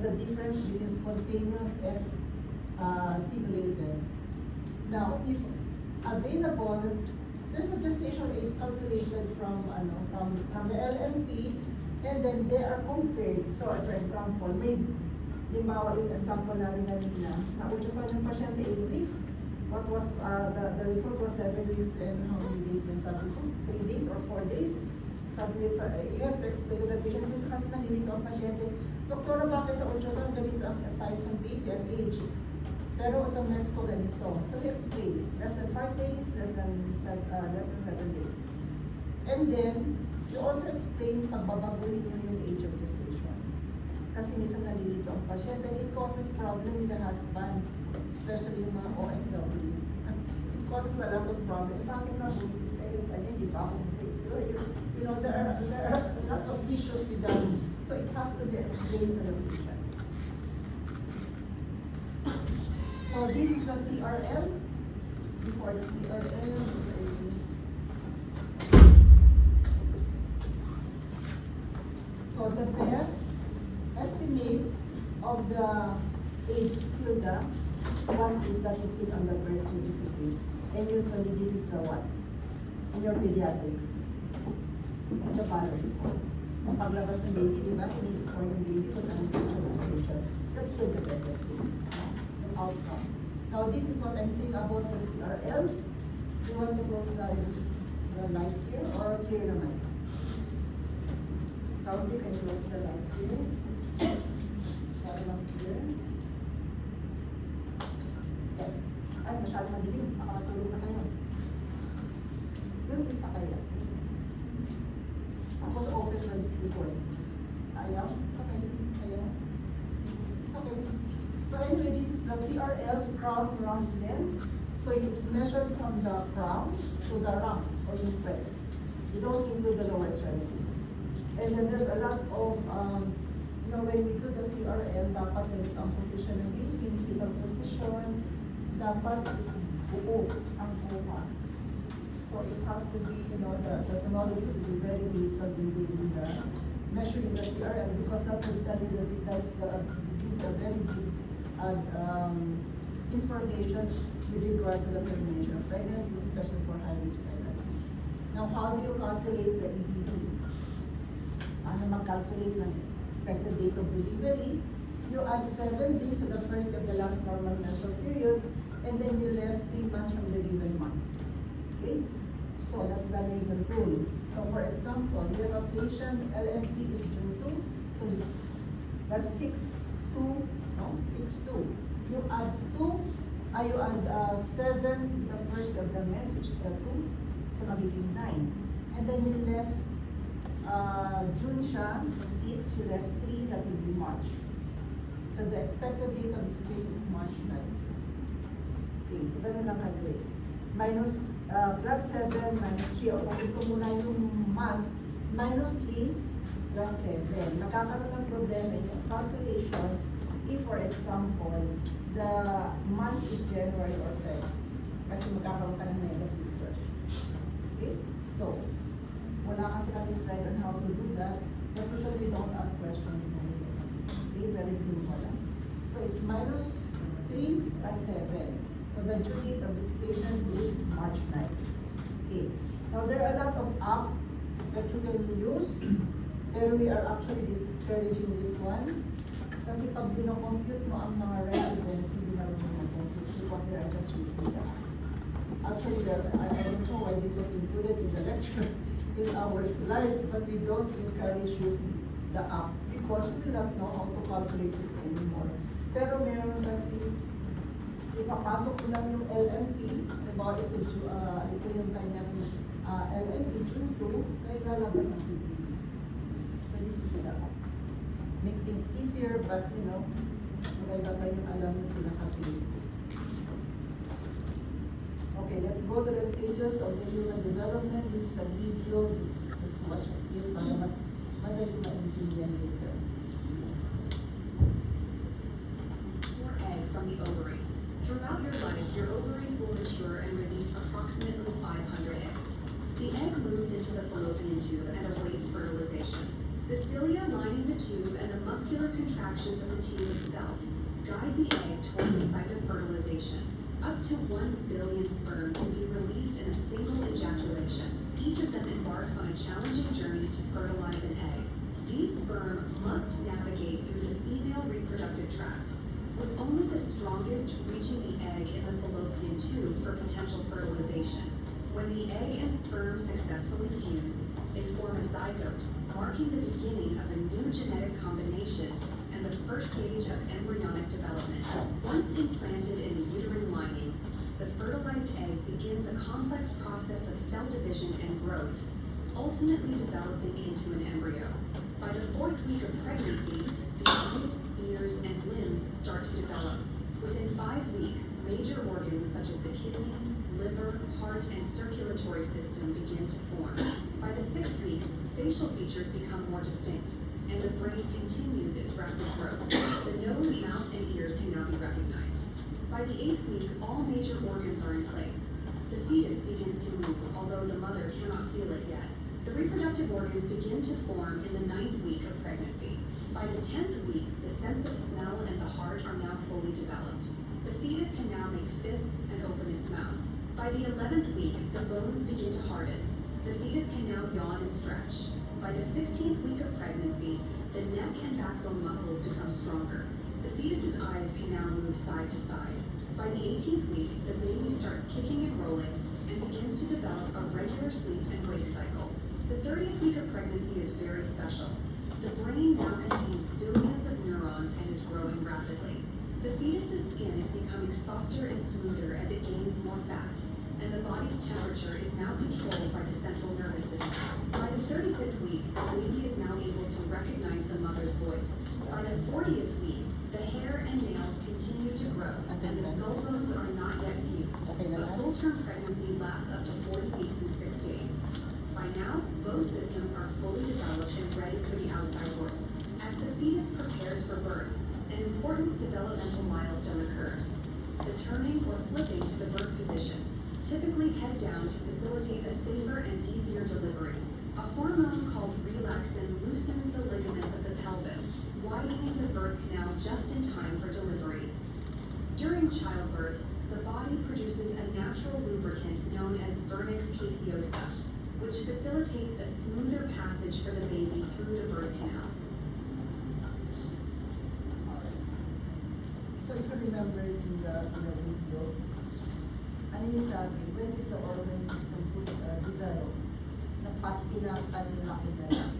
the difference between spontaneous and stimulated. Now, if available, there's a gestation age calculated from the LMP, and then they are compared. So, for example, may limbawa yung example namin kanina, na-ultrasound yung pasyente 8 weeks, what was, the result was 7 weeks and how many days when sabi ko? 3 days or 4 days? Sabi ko, you have to explain to the patient, kasi nalilito ang pasyente, Doktora, bakit sa ultrasound ganito ang size ng baby and age? Pero sa meds ko ganito. So he explained, less than 5 days, less than 7 days. And then, you also explain pagbabaguhin mo yung age of gestation. Kasi minsan nalilito ang pasyente and it causes problem with the husband, especially yung mga OFW. It causes a lot of problem. Bakit na buntis kayo? Hindi pa ako you know, there are a lot of issues with that. So it has to be explained to the patient. So this is the CRL. Before the CRL, so the best estimate of the age is still the one is that is still on the birth certificate. And usually this is the one in your pediatrics. The balance score. Ang paglabas ng baby, di ba? Ini-score yung baby kung anong future station. That's still the best estimate. Yung outcome. Now, this is what I'm saying about the CRL. You want to close the light here or here naman? Probably can close the light here. Para mas clear. Okay. Ay, masyado madilim. Makakatulog na kayo. Yung isa kaya. Tapos open na likod. Ayaw? It's okay. Ayaw? It's okay. So anyway, this is the CRL, crown rump length. So it's measured from the crown to the rump or the thread. You don't include the lower extremities. And then there's a lot of, you know, when we do the CRL, dapat ganito ang position ng baby, fetal position, dapat buo ang buha. So it has to be, you know, the sonologist will be very detailed in doing the measuring the CRL because that will tell you that that's give a very deep information with regard to the termination of pregnancy, especially for high-risk pregnancy. Now, how do you calculate the EDD? Ano mag-calculate ng expected date of delivery? You add 7 days to the first of the last normal menstrual period, and then you less 3 months from the given month. Okay? So that's the legal rule. So for example, you have a patient, LMP is June 2, so that's 6-2. You add 7 the first of the mens, which is the 2, so magiging 9. And then you less June siya, so 6, you less 3, that will be March. So the expected date of this baby is March 9. Okay, so ganun lang kadali. Minus plus 7 minus 3, o kung gusto muna yung month, minus 3 plus 7. Magkakaroon ng problema yung calculation if, for example, the month is January or February. Kasi magkakaroon ka ng negative. Okay? So, wala kasi kami slide on how to do that, but usually don't ask questions na ito. Okay? Very simple lang. So, it's minus 3 plus 7. So the due date of this patient is March 9. Okay. Now there are a lot of apps that you can use, pero we are actually discouraging this one. Kasi pag binocompute mo ang mga residents, hindi na rin binocompute because they are just using the app. Actually, I don't know why this was included in the lecture in our slides, but we don't encourage using the app because we do not know how to calculate it anymore. Pero meron kasi ipapasok ko lang yung LMP, diba, ito yung kanyang LMP June 2, kaya lalabas ang PPD. So this is the app. Makes things easier, but you know, maganda pa yung alam yung pinaka-basic. Okay, let's go to the stages of the human development. This is a video, just watch it para mas madali maintindihan later. Or egg from the ovary. Throughout your life, your ovaries will mature and release approximately 500 eggs. The egg moves into the fallopian tube and awaits fertilization. The cilia lining the tube and the muscular contractions of the tube itself guide the egg toward the site of fertilization. Up to 1 billion sperm can be released in a single ejaculation. Each of them embarks on a challenging journey to fertilize an egg. These sperm must navigate through the female reproductive tract, with only the strongest reaching the egg in the fallopian tube for potential fertilization. When the egg and sperm successfully fuse, they form a zygote, marking the beginning of a new genetic combination and the first stage of embryonic development. Once implanted in the uterine lining, the fertilized egg begins a complex process of cell division and growth, ultimately developing into an embryo. By the 4th week of pregnancy, the eyes, ears, and limbs start to develop. Within 5 weeks, major organs such as the kidneys, liver, heart, and circulatory system begin to form. By the 6th week, facial features become more distinct, and the brain continues its rapid growth. The nose, mouth, and ears can now be recognized. By the 8th week, all major organs are in place. The fetus begins to move, although the mother cannot feel it yet. The reproductive organs begin to form in the 9th week of pregnancy. By the 10th week, the sense of smell and the heart are now fully developed. The fetus can now make fists and open its mouth. By the 11th week, the bones begin to harden. The fetus can now yawn and stretch. By the 16th week of pregnancy, the neck and backbone muscles become stronger. The fetus's eyes can now move side to side. By the 18th week, the baby starts kicking and rolling and begins to develop a regular sleep and wake cycle. The 30th week of pregnancy is very special. The brain now contains billions of neurons and is growing rapidly. The fetus's skin is becoming softer and smoother as it gains more fat, and the body's temperature is now controlled by the central nervous system. By the 35th week, the baby is now able to recognize the mother's voice. By the 40th week, the hair and nails continue to grow, and the skull bones are not yet fused. A full-term pregnancy lasts up to 40 weeks and 6 days. By now, both systems are fully developed and ready for the outside world. As the fetus prepares for birth, an important developmental milestone occurs. The turning or flipping to the birth position, typically head down to facilitate a safer and easier delivery. A hormone called relaxin loosens the ligaments of the pelvis, widening the birth canal just in time for delivery. During childbirth, the body produces a natural lubricant known as vernix caseosa, which facilitates a smoother passage for the baby through the birth canal. So if you remember in the video, ano yung sabi, when is the organ system fully developed? Pinapalaki na lang.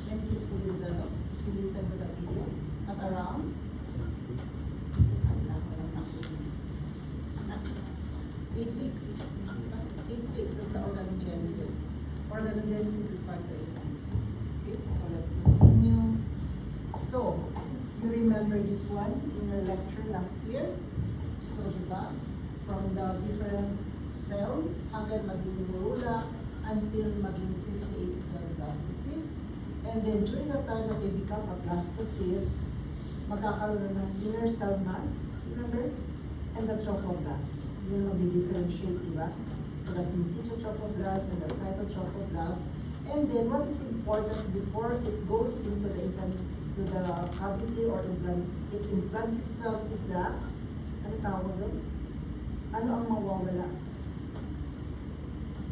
When is it fully developed? If you listen to the video, at around? 8 weeks. 8 weeks, that's the organogenesis. Organogenesis is 5 to 8 weeks. Okay, so let's continue. So, you remember this one in your lecture last year? So, diba? From the different cell hanggang maging morula until maging 58 cell blastocyst. And then during the time that they become a blastocyst, magkakaroon ng inner cell mass, remember? And the trophoblast. Yun mag-differentiate, diba? The syncytial trophoblast and the cytotrophoblast. And then what is important before it goes into the cavity or it implants itself is the, ano tawag doon? Ano ang mawawala?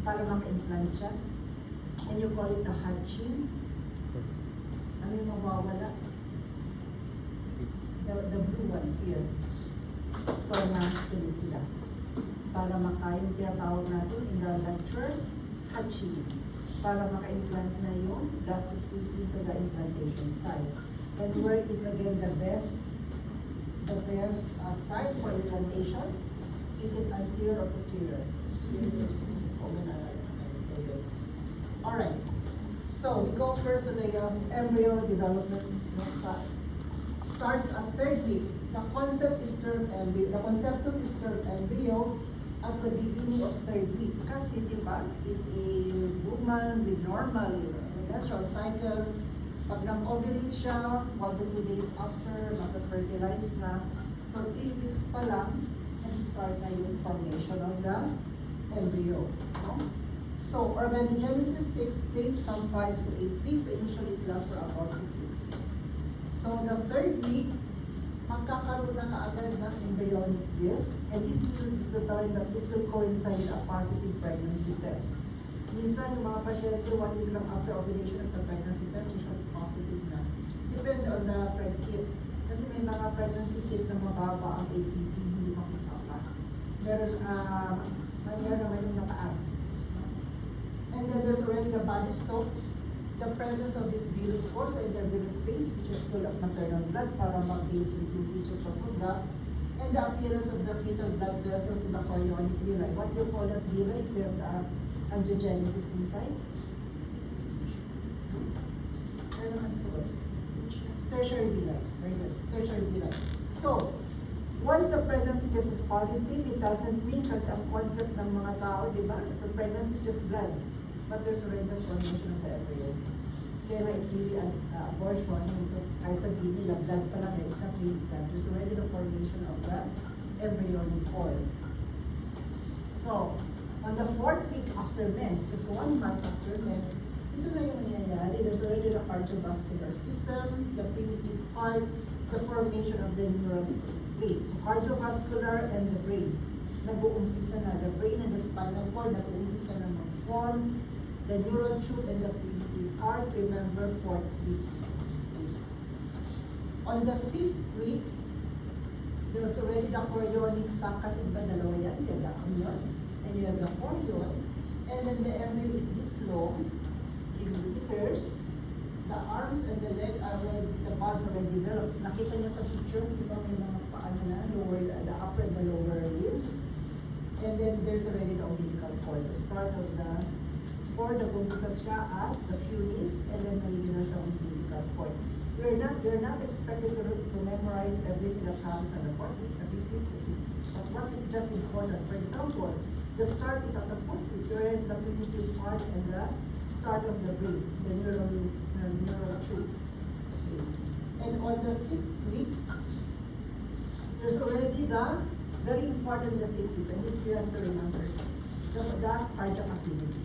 Para maka-implant siya. And you call it the hatching. Ano yung mawawala? The blue one here. So, na-tuloy sila. Para yung tinatawag natin in the lecture, hatching. Para maka-implant na yung blastocyst into the implantation site. And where is again the best site for implantation? Is it anterior or posterior? Alright, so we go first to the embryo development. Starts at 3rd week. The conceptus is termed embryo at the beginning of 3rd week. Kasi diba, in a woman with normal menstrual cycle, pag nag-ovulate siya, 1 to 2 days after, mag-fertilize na. So 3 weeks pa lang, and start na yung formation of the embryo. No? So organogenesis takes place from 5 to 8 weeks. They usually last for about 6 weeks. So the third week, magkakaroon na kaagad ng embryonic disc, and this is the time that it will coincide with a positive pregnancy test. Minsan, yung mga pasyente, 1 week lang after ovulation of the pregnancy test, usually is positive na. Depende on the preg kit. Kasi may mga pregnancy kit na mababa ang HCG, hindi makita pa. Meron naman yung mataas. And then there's already the body stop, the presence of this villus force, the intervillus space, which is full of maternal blood para mag-base resistance to gas, and the appearance of the fetal blood vessels in the chorionic villi. What do you call that villi if you have the angiogenesis inside? Tertiary villi. Very good. Tertiary villi. So, once the pregnancy test is positive, it doesn't mean kasi ang concept ng mga tao, di ba? So pregnancy is just blood. But there's already the formation of the embryo. Kaya it's really an abortion. Kahit sabihin nila, blood pa lang, it's not really blood. There's already the formation of the embryonic cord. So, on the 4th week after mens, just 1 month after mens, ito na yung nangyayari. There's already the cardiovascular system, the primitive heart, the formation of the neural brain. So, cardiovascular and the brain. Nag-uumpisa na. The brain and the spinal cord, nag-uumpisa na mag-form. The neural tube and the primitive heart, remember 4th week. On the 5th week, there was already the chorionic sac, kasi diba dalawa yan, you have the amnion, and you have the chorion, and then the embryo is this long, 3 millimeters. The arms and the leg are already, the buds already developed. Nakita niyo sa picture, di ba may mga paano na, the upper and the lower limbs. And then there's already the umbilical cord, the start of the cord, the umpisa siya as the funis, and then magiging na siya umbilical cord. You're not expected to memorize everything that happens on the 4th week, the 5th week, the 6th week. But what is just important? For example, the start is at the 4th week. You're in the primitive part and the start of the brain, the neural tube. Okay. And on the 6th week, there's already the very important in the 6th week, and this you have to remember, the cardiac activity.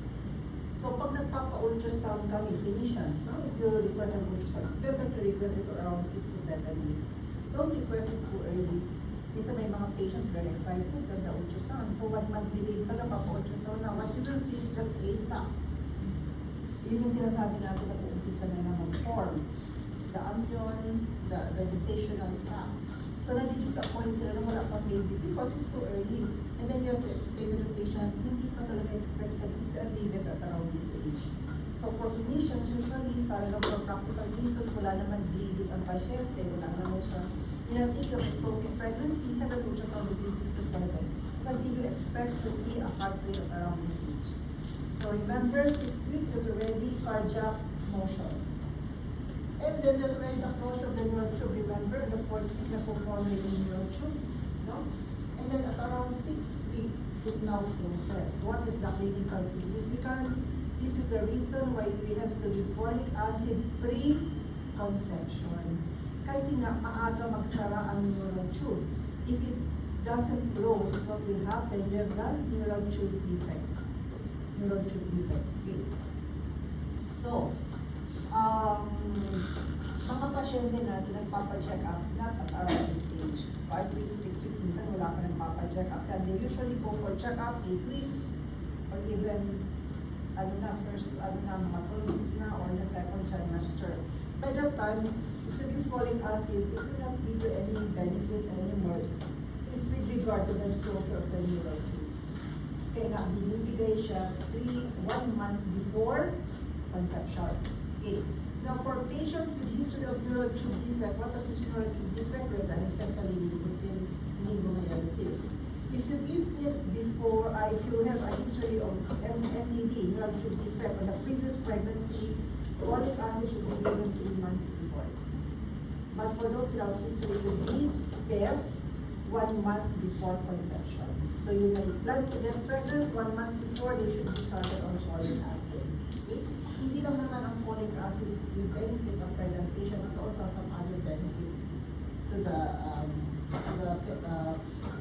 So pag nagpapa-ultrasound kami, clinicians, no? If you request an ultrasound, it's better to request it around 6 to 7 weeks. Don't request this too early. Minsan may mga patients very excited with the ultrasound. So 1 month delayed pa na papa-ultrasound na. What you will see is just a sac. Yun yung sinasabi natin na uumpisa na na mag-form. The amnion, the gestational sac. So nadi-disappoint sila na wala pang baby because it's too early. And then you have to explain to the patient, hindi pa talaga expected to see a baby at around this age. So for clinicians, usually, para lang for practical reasons, wala naman bleeding ang pasyente, wala naman siya. Think of ectopic pregnancy, have an ultrasound between 6 to 7. Kasi you expect to see a heart rate around this age. So remember, 6 weeks is already cardiac motion. And then there's already the closure of the neural tube. Remember, the 4th week na formulating the neural tube, no? And then at around 6th week, it now closes. What is the clinical significance? This is the reason why we have to give folic acid pre-conception. Kasi nga, maaga magsara ang neural tube. If it doesn't close, what will happen? You have the neural tube defect. Neural tube defect. Okay. So, mga pasyente natin nagpapa-check up not at around this age. 5 weeks, 6 weeks, minsan wala pa nagpapa-check up. And they usually go for check up 8 weeks or even first mga 12 weeks na or the 2nd trimester. By that time, if you give folic acid, it will not give you any benefit anymore if with regard to the closure of the neural tube. Kaya nga, binibigay siya 1 month before conception. Okay. Now, for patients with history of neural tube defect, what is neural tube defect? We have done encephaly, meningomyelin. If you give it before, if you have a history of NTD, neural tube defect, on the previous pregnancy, folic acid should be given 3 months before. But for those without history, you give best 1 month before conception. So you may plan to get pregnant 1 month before, they should be started on folic acid. Okay? Hindi lang naman ang folic acid will benefit of pregnant patient, but also some other benefit to the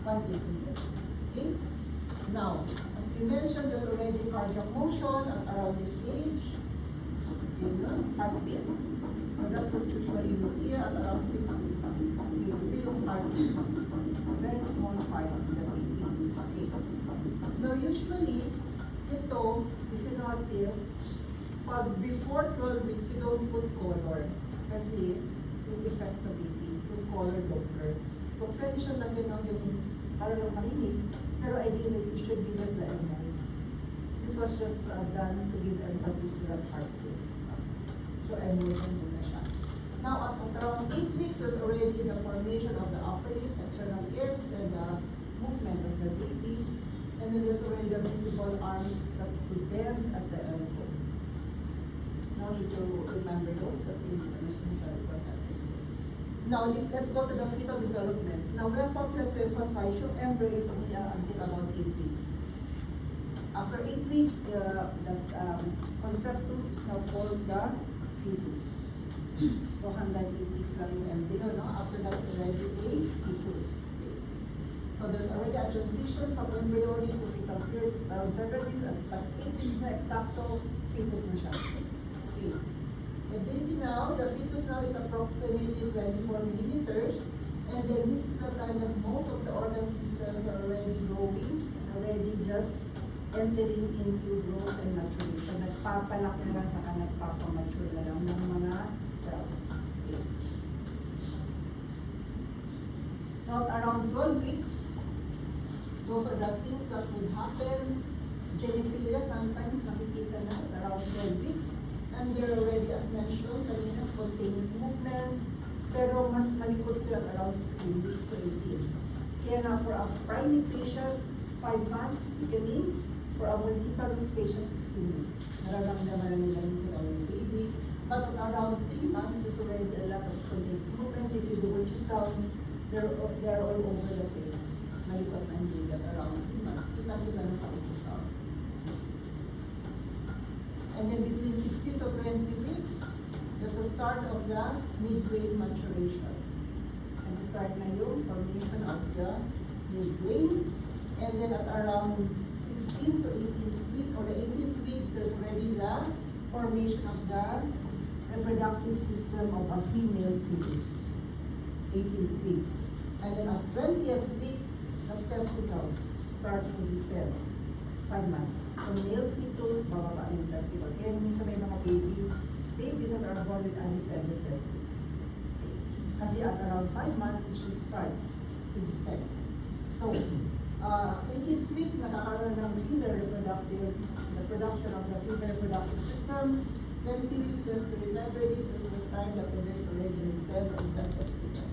one taking it. Okay? Now, as we mentioned, there's already cardiac motion at around this age. Yun yun, heartbeat. So that's what usually you hear at around 6 weeks. Okay, ito yung heartbeat. Very small heart of the baby. Okay. Now, usually, ito, if you notice, pag before 12 weeks, you don't put color. Kasi, yung effect sa baby, yung color Doppler. So, pwede siya lang gano'n yung parang marinig, pero ideally, it should be just the MO. This was just done to give emphasis to that heartbeat. So, emotion muna siya. Now, at around 8 weeks, there's already the formation of the upper lip, external ears, and the movement of the baby. And then there's already the visible arms that will bend at the elbow. No need to remember those kasi hindi naman siya importante. Now, let's go to the fetal development. Now, we have to emphasize yung embryo is only until about 8 weeks. After 8 weeks, that conceptus is now called the fetus. So, hanggang 8 weeks lang yung embryo, no? After that, it's already a fetus. Okay. So, there's already a transition from embryonic to fetal period around 7 weeks, at 8 weeks na exacto, fetus na siya. Okay. The baby now, the fetus now is approximately 24 millimeters, and then this is the time that most of the organ systems are already growing, already just entering into growth and maturation. Nagpapalaki na lang, saka nagpapamature na lang ng mga cells. Okay. So at around 12 weeks, those are the things that would happen. Genitalia sometimes nakikita na at around 12 weeks. And they're already, as mentioned, kanina spontaneous movements, pero mas malikot sila at around 16 weeks to 18. Kaya na for a primate patient, 5 months beginning, for a multiparous patient, 16 weeks. Nararamdaman na nila yung baby. But at around 3 months, there's already a lot of spontaneous movements. If you do ultrasound, they're all over the place. Malikot na yung baby at around 3 months. Kita-kita na sa ultrasound. And then between 16 to 20 weeks, there's a start of the mid-brain maturation. And start na yung formation of the mid-brain. And then at around 16 to 18th week, or the 18th week, there's already the formation of the reproductive system of a female fetus. 18th week. And then at 20th week, the testicles starts to descend. 5 months. So male fetus, bababa yung testicle. Kaya minsan may mga babies that are born with undescended testes. Okay. Kasi at around 5 months, it should start to descend. So, 18th week, nakakaroon ng female reproductive, the production of the female reproductive system. 20 weeks, you have to remember this is the time that there's already the descent of the testicle.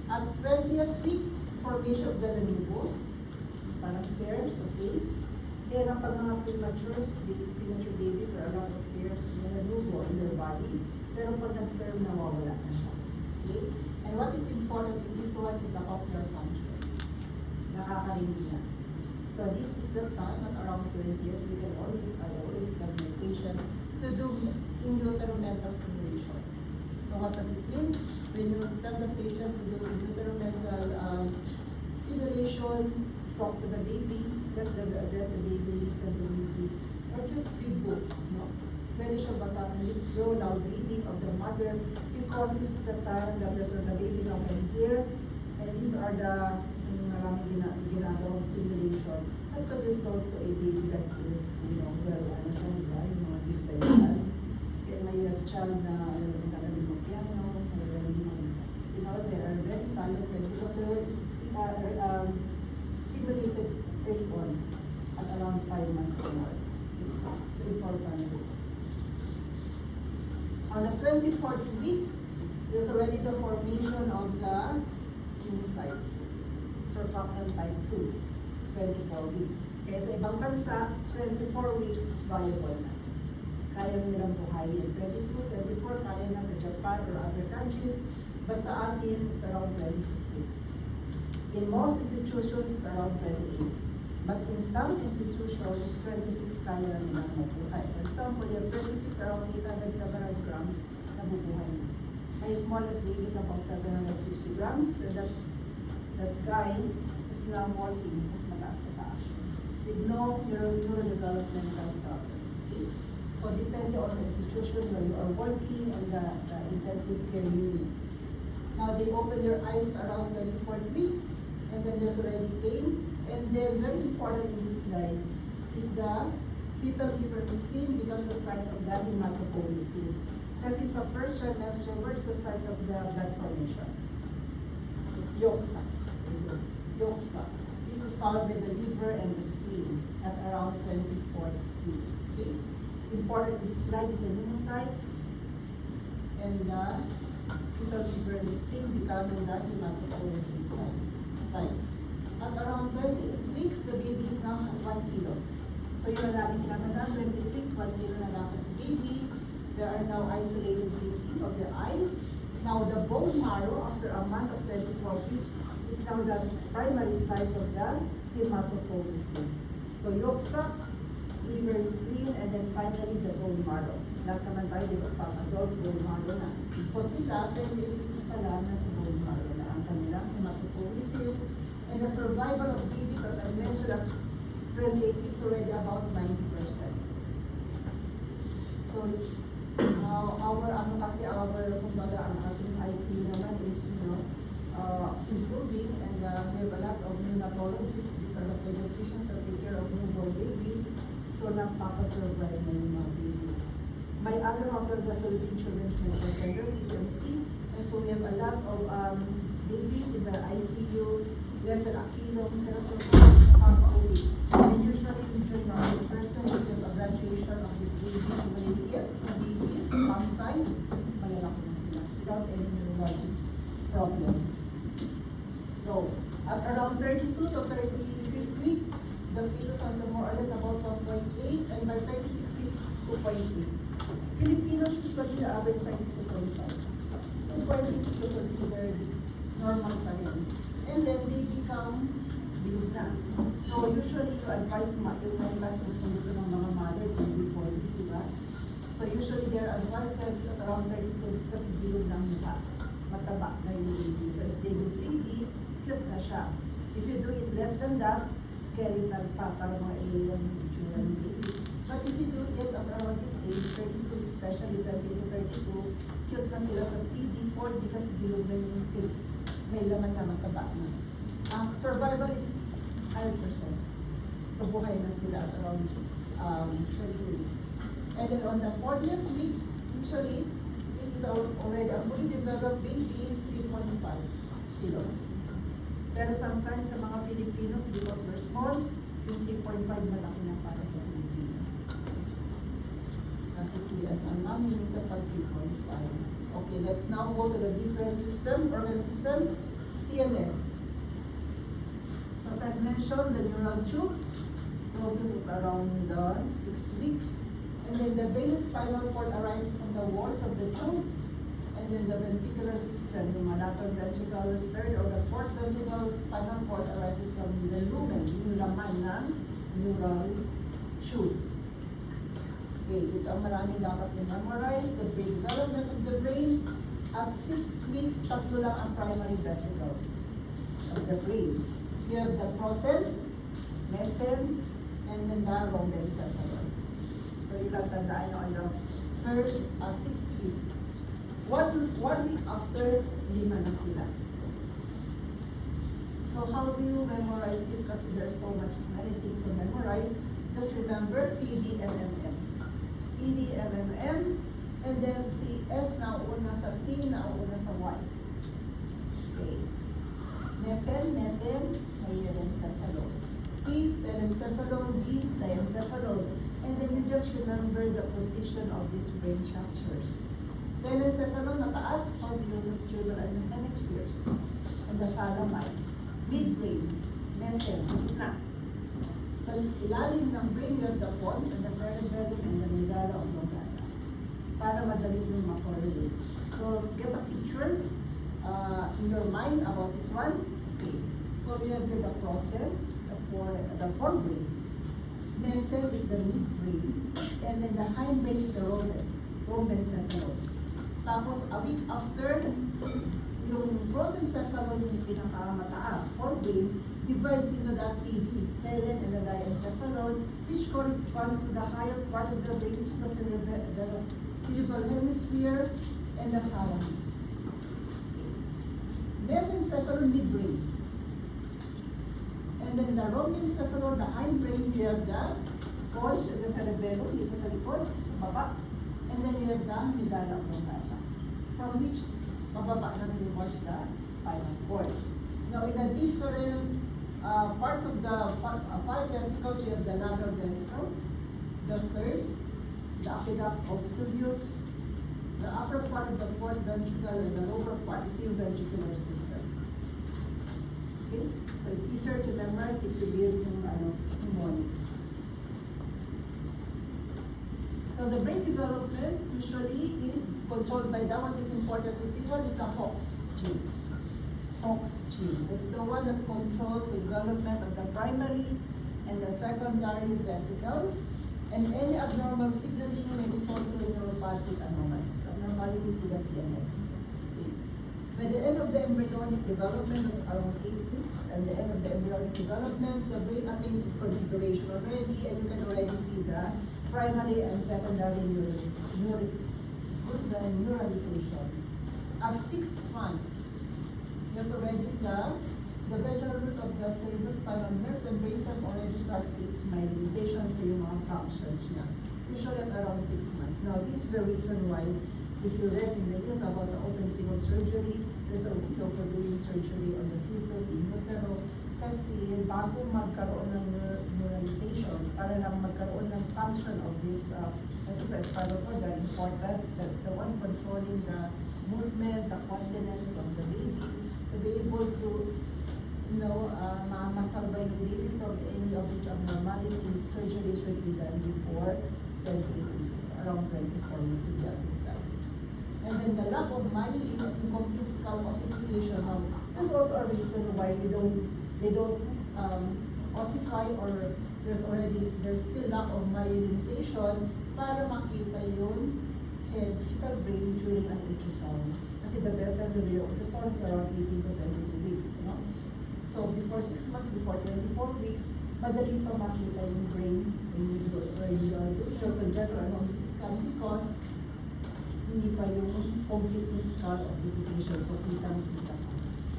At 20th week, formation of the lanugo. Parang pairs of face. Kaya pag mga premature babies or a lot of pairs na nanugo in their body, pero pag nag-term, nawawala na siya. Okay? And what is important in this one is the cochlear function. Nakakarinig na. So this is the time at around 20th, I always tell my patient to do in utero mental stimulation. So what does it mean? When you tell the patient to do in utero mental stimulation, talk to the baby, let the baby listen to music, or just read books, no? Pwede siya basahin with slow, loud reading of the mother, because this is the time that the baby now can hear, and these are the maraming ginagawang stimulation that could result to a baby that is, well, ano siya, yung mga gifted child. Kaya may child na, magaling mag-piano, magaling they are very talented because they were stimulated early on at around 5 months onwards. So important. On the 24th week, there's already the formation of the oocytes. Surfactant type 2, 24 weeks. Kaya sa ibang bansa, 24 weeks viable na. Kaya nilang buhayin. 22, 24, kaya na sa Japan or other countries. But sa atin, it's around 26 weeks. In most institutions, it's around 28. But in some institutions, 26 kaya na nilang mabuhay. For example, you have 26 around 800-700 grams na bubuhay na. My smallest baby is about 750 grams, and that that guy is now working, mas mataas pa sa action. With no neurodevelopmental problem. Okay? So depende on the institution where you are working and the intensive care unit. Now they open their eyes at around 24th week, and then there's already pain. And then very important in this slide is the fetal liver spleen becomes the site of the hematopoiesis. Kasi sa first trimester, where's the site of the blood formation? Yolk sac. Yolk sac. This is followed by the liver and the spleen at around 24th week. Okay? Important in this slide is the pneumocytes and the fetal liver and spleen becoming the hematopoiesis site. At around 28 weeks, the baby is now at 1 kilo. So yun ang lagi tinatandaan, 28 weeks, 1 kilo na dapat sa baby. There are now isolated bleeding of the eyes. Now the bone marrow, after a month of 24 weeks, is now the primary site of the hematopoiesis. So yolk sac, liver, spleen, and then finally the bone marrow. Lahat naman tayo, di ba, pang adult bone marrow na. So sila, 28 weeks pa lang nasa bone marrow na ang kanilang hematopoiesis. And the survival of babies, as I mentioned, at 28 weeks already about 90%. So, kumbaga, ang ating ICU naman is, improving, and we have a lot of neonatologists. These are the pediatricians that take care of newborn babies. So, nagpapasurvive na yung mga babies. My other hospital is the Philippine Children's Medical Center, PCMC, and so we have a lot of babies in the ICU, less than a kilo, pero so pauwi. And usually, during our person, we have a graduation of this baby, maliliit na babies, palm size, malalaki na sila, without any neurologic problem. So, at around 32 to 35th week, the fetus has more or less about 1.8, and by 36 weeks, 2.8. Filipinos, usually the average size is 2.5. 2.8 is considered normal pa rin. And then they become bilog na. So usually you advise yung mas gusto ng mga mother before this, diba? So usually they're advised at around 32 weeks kasi bilog ng mukha. Mataba na yung baby. So if they do 3D, cute na siya. If you do it less than that, skeletal pa para mga alien itsura ng baby. But if you do it at around this age, 32, especially 30 to 32, cute na sila sa 3D, 4D kasi bilog na yung face. May laman na mataba na. Ang survival is 100%. So buhay na sila at around 20 weeks. And then on the 40th week, usually, this is already a fully developed baby, 3.5 kilos. Pero sometimes sa mga Filipinos, because we're small, yung 3.5 malaki na para sa Filipino. Kasi sila ang mami minsan pag 3.5. Okay, let's now go to the different organ system, CNS. So as I've mentioned, the neural tube closes around the 6th week. And then the brain and spinal cord arises from the walls of the tube. And then the ventricular system, the lateral ventricles, third or the fourth ventricle spinal cord arises from the lumen, yung laman ng neural tube. Okay, ito ang maraming dapat i-memorize. The brain development of the brain. At 6th week, tatlo lang ang primary vesicles of the brain. You have the prosen, mesen, and then the rhombencephalon. So you can tandaan nyo on the first 6th week. One week after, 5 na sila. So how do you memorize this? Kasi there's so many things to memorize. Just remember PDMMM. PDMMM, and then si S na una sa T na una sa Y. Okay. Mesen, meten, hyelencephalon. T, telencephalon, D, diencephalon. And then you just remember the position of these brain structures. Telencephalon, mataas, cerebral hemispheres. And the thalami. Midbrain, mesen, gitna. Sa ilalim ng brain, you have the pons and the cerebellum and the medulla oblongata. Para madali nyo makorelate. So, get a picture in your mind about this one. Okay. So, we have here the prosen, the forebrain. Mesen is the midbrain. And then the hindbrain is the rhombencephalon. Tapos, a week after, we yung prosencephalon yung pinakamataas, forebrain, divides into that PD, peren and the diencephalon, which corresponds to the higher part of the brain, which is the cerebral hemisphere and the thalamus. Mesencephalon, midbrain. And then the rhombencephalon, the hindbrain, you have the pulse and the cerebellum, dito sa likod, sa baba. And then you have the medulla oblongata, from which mababa na towards the spinal cord. Now, in the different parts of the five vesicles, you have the lateral ventricles, the third, the aqueduct of Sylvius, the upper part of the fourth ventricle, and the lower part, the ventricular system. Okay? So it's easier to memorize if you give mnemonics. So the brain development usually is controlled by that. What is important is this one is the Hox genes. Hox genes. It's the one that controls the development of the primary and the secondary vesicles, and any abnormal signaling may result to neuropathic anomalies. Abnormalities in the CNS. Okay. By the end of the embryonic development is around 8 weeks, and the end of the embryonic development, the brain attains its configuration already, and you can already see the primary and secondary neuralization. At 6 months, there's already the ventral root of the cerebrospinal nerves and brainstem already starts its myelization, so yung mga functions niya. Usually at around 6 months. Now, this is the reason why, if you read in the news about the open field surgery, there's a window for doing surgery on the fetus in utero, kasi bago magkaroon ng neuralization, para lang magkaroon ng function of this, kasi sa spinal cord, very important, that's the one controlling the movement, the continence of the baby, to be able to, masalbay the baby from any of these abnormalities. Surgery should be done before 28 weeks, around 24 weeks in the time. And then the lack of myelin and incomplete skull ossification. Now, there's also a reason why they don't ossify, or there's still lack of myelinization para makita yung head, fetal brain during an ultrasound. Kasi the best time to do your ultrasound is around 18 to 22 weeks, no? So before 6 months, before 24 weeks, madali pa makita yung brain when you are doing your congenital anomalies scan, because hindi pa yung complete skull ossification, so kita-kita.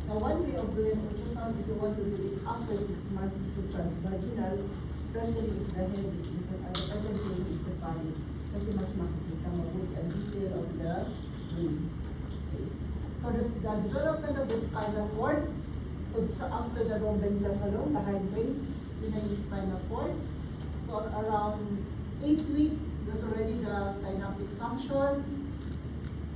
Now, one way of doing ultrasound, if you want to do it after 6 months, is to transvaginal, especially if the head is the present is cephalic, kasi mas makikita mabuti ang detail of the brain. Okay. So the development of the spinal cord, so after the rhombencephalon, the hindbrain, yun ang spinal cord. So around 8 weeks, there's already the synaptic function.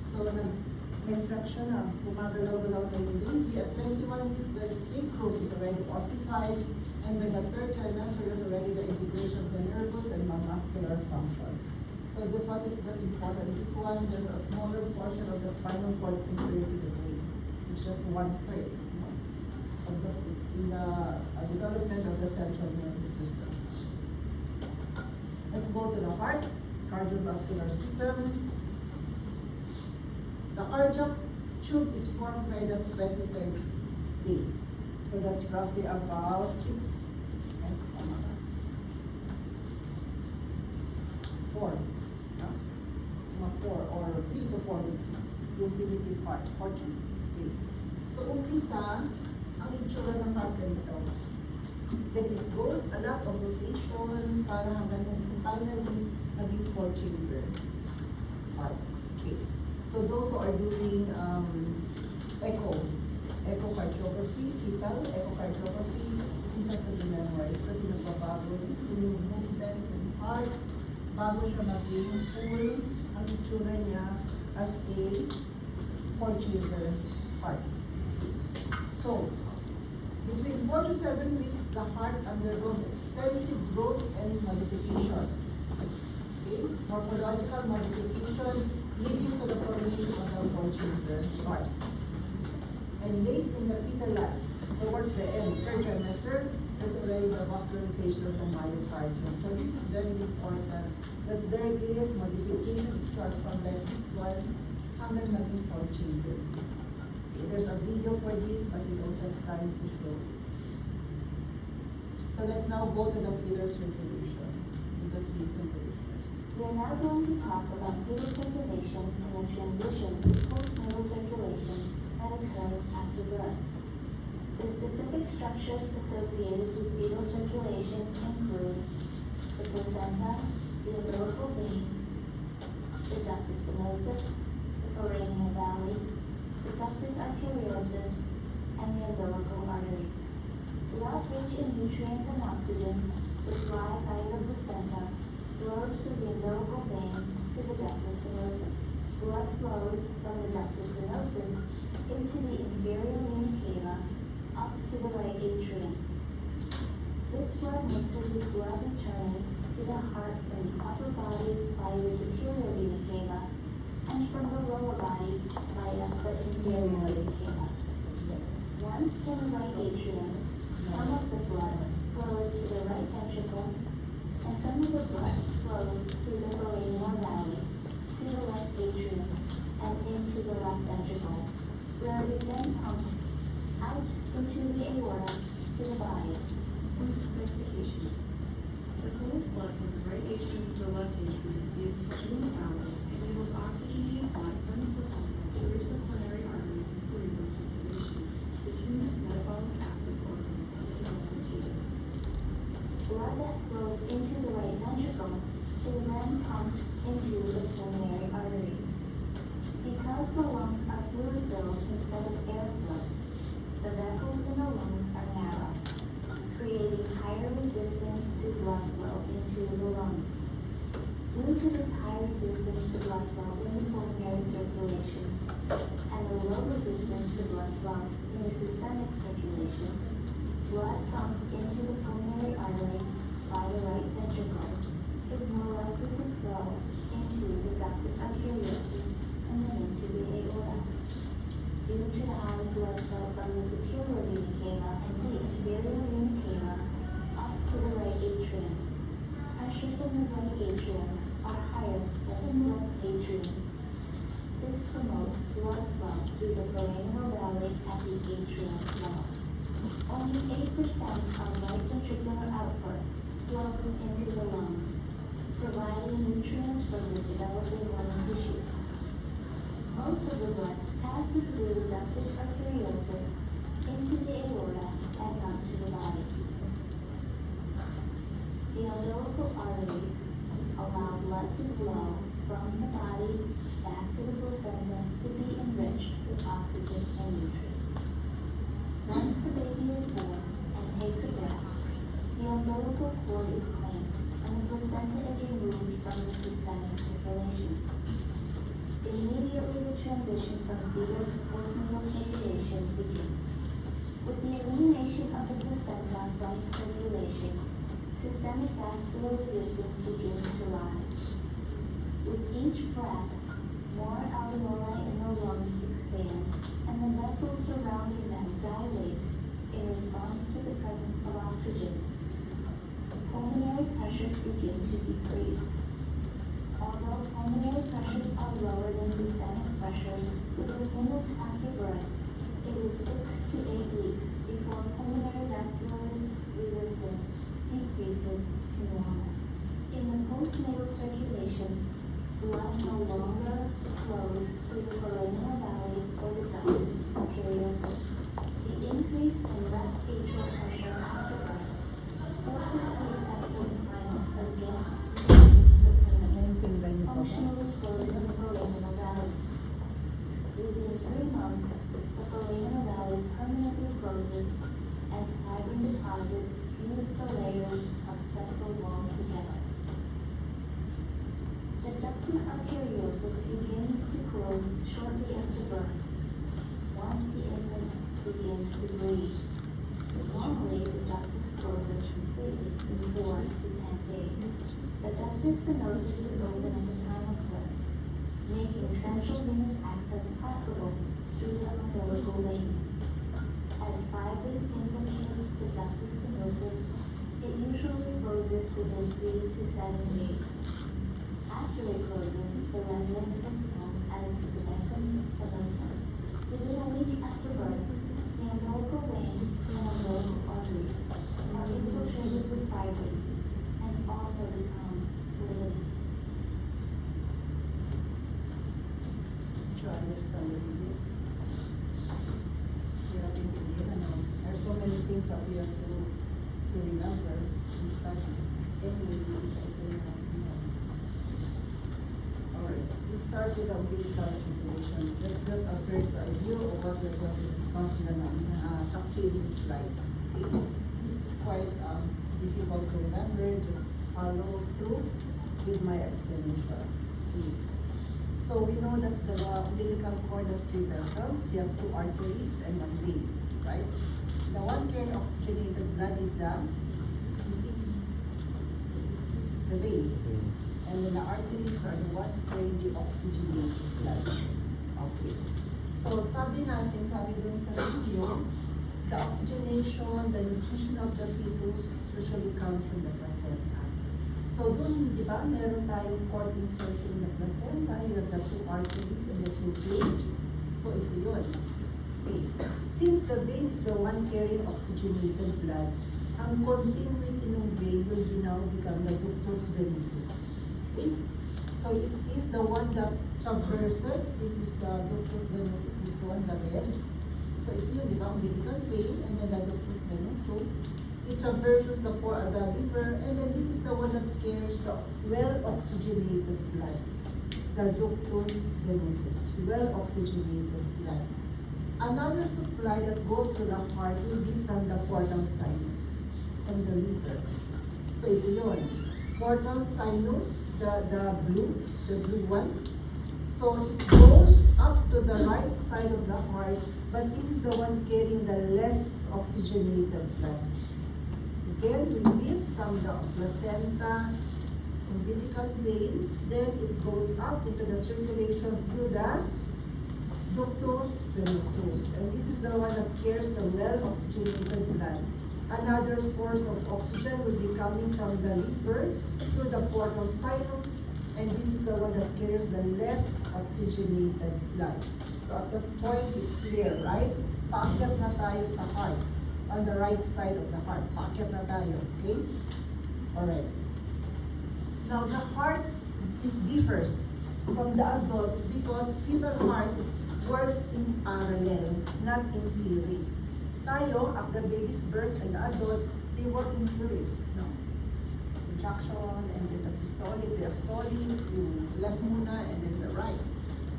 So may fraction na, gumagalaw-galaw na yung baby. At 21 weeks, the synchros is already ossified. And by the third trimester, there's already the integration of the nervous and muscular function. So this one is just important. This one, there's a smaller portion of the spinal cord compared to the brain. It's just 1/3 of the development of the central nervous system. Let's go to the heart, cardiovascular system. The cardiac tube is formed by the 23rd day. So that's roughly about 4 or 3 to 4 weeks. Yung primitive part, 40 day. So umpisa, ang itsura ng heart ganito. Then it goes a lot of rotation para hanggang finally maging 4-chamber heart. Okay. So those who are doing echocardiography, fetal echocardiography, isa sa memorize kasi nagbabago yung movement ng heart bago siya maging full ang itsura niya as a 4-chamber heart. So, between 4 to 7 weeks, the heart undergoes extensive growth and modification. Okay? Morphological modification leading to the formation of the 4-chamber heart. And late in the fetal life, towards the end, third trimester, there's already the vascularization of the myocardium. So this is very important that there is modification. It starts from like this one hanggang maging 4-chamber. Okay, there's a video for this, but we don't have time to show. So let's now go to the feeder circulation. We just listen to this first. We are now going to talk about fetal circulation and the transition to postnatal circulation that occurs after birth. The specific structures associated with fetal circulation include the placenta, the umbilical vein, the ductus venosus, the foraminal valley, the ductus arteriosus, and the umbilical arteries. Blood rich in nutrients and oxygen supplied by the placenta flows through the umbilical vein to the ductus venosus. Blood flows from the ductus venosus into the inferior vena cava up to the right atrium. This blood mixes with blood returning to the heart from the upper body via the superior vena cava and from the lower body via the inferior vena cava. Once in the right atrium, some of the blood flows to the right ventricle, and some of the blood flows through the foraminal valley to the left atrium and into the left ventricle, where it is then pumped out into the aorta to the body. Point of clarification. The flow of blood from the right atrium to the left atrium via the foraminal valley enables oxygenated blood from the placenta to reach the coronary arteries and cerebral circulation, the two most metabolic active organs of the developing fetus. Blood that flows into the right ventricle is then pumped into the pulmonary artery. Because the lungs are fluid-filled instead of airflow, the vessels in the lungs are narrow, creating higher resistance to blood flow into the lungs. Due to this high resistance to blood flow in the pulmonary circulation and the low resistance to blood flow in the systemic circulation, blood pumped into the pulmonary artery by the right ventricle is more likely to flow into the ductus arteriosus and then into the aorta. Due to the high blood flow from the superior vena cava and the inferior vena cava up to the right atrium, pressures in the right atrium are higher than in the left atrium. This promotes blood flow through the foraminal valley at the atrial wall. Only 8% of right ventricular output flows into the lungs, providing nutrients for the developing lung tissues. Most of the blood passes through the ductus arteriosus into the aorta and out to the body. The umbilical arteries allow blood to flow from the body back to the placenta to be enriched with oxygen and nutrients. Once the baby is born and takes a breath, the umbilical cord is clamped and the placenta is removed from the systemic circulation. Immediately the transition from fetal to postnatal circulation begins. With the elimination of the placenta from circulation, systemic vascular resistance begins to rise. With each breath, more alveoli in the lungs expand and the vessels surrounding them dilate in response to the presence of oxygen. Pulmonary pressures begin to decrease. Although pulmonary pressures are lower than systemic pressures within minutes after birth, it is 6 to 8 weeks before pulmonary vascular resistance decreases to normal. In the postnatal circulation, blood no longer flows through the foraminal valley or the ductus arteriosus. The increase in left atrial pressure after birth forces the septum climb against the supernal, functionally closing the foraminal valley. Within 3 months, the foraminal valley permanently closes as fibrin deposits fuse the layers of septal wall together. The ductus arteriosus begins to close shortly after birth, once the infant begins to breathe. Normally, the ductus closes completely in 4 to 10 days. The ductus venosus is open at the time of birth, making central venous access possible through the umbilical vein. As fibrin infiltrates the ductus venosus, it usually closes within 3 to 7 days. After it closes, the remnant is known as the dentum venosum. Within a week understand what we do. Hirap intindihan, ano? There are so many things that we have to remember and study. Anyway, this is alright, we start with the umbilical circulation. That's just a bird's eye view of what we're going to discuss in the succeeding slides. Okay? This is quite difficult to remember. Just follow through with my explanation. Okay. So we know that the umbilical cord has 3 vessels. You have 2 arteries and 1 vein, right? The one carrying oxygenated blood is the vein. And then the arteries are the ones carrying the oxygenated blood. Okay. So sabi dun sa video, the oxygenation, the nutrition of the fetus usually comes from the placenta. So dun, di ba, meron tayong cord insertion in the placenta, you have the 2 arteries and the 2 veins. So ito yun. Okay. Since the vein is the one carrying oxygenated blood, ang continuity ng vein will now become the ductus venosus. Okay? So it is the one that traverses, this is the ductus venosus, this one, the red. So ito yun, di ba, umbilical vein, and then the ductus venosus. It traverses the liver, and then this is the one that carries the well-oxygenated blood, the ductus venosus, well-oxygenated blood. Another supply that goes to the heart will be from the portal sinus, from the liver. So ito yun, portal sinus, the blue one. So it goes up to the right side of the heart, but this is the one carrying the less oxygenated blood. Again, repeat from the placenta, umbilical vein, then it goes up into the circulation through the ductus venosus. And this is the one that carries the well-oxygenated blood. Another source of oxygen will be coming from the liver through the portal sinus, and this is the one that carries the less oxygenated blood. So at that point, it's clear, right? Paakyat na tayo sa heart. On the right side of the heart. Paakyat na tayo, okay? Alright. Now, the heart differs from the adult because fetal heart works in parallel, not in series. Tayo, after baby's birth and the adult, they work in series. No? Contraction, and then the systolic, the diastolic, yung left muna, and then the right.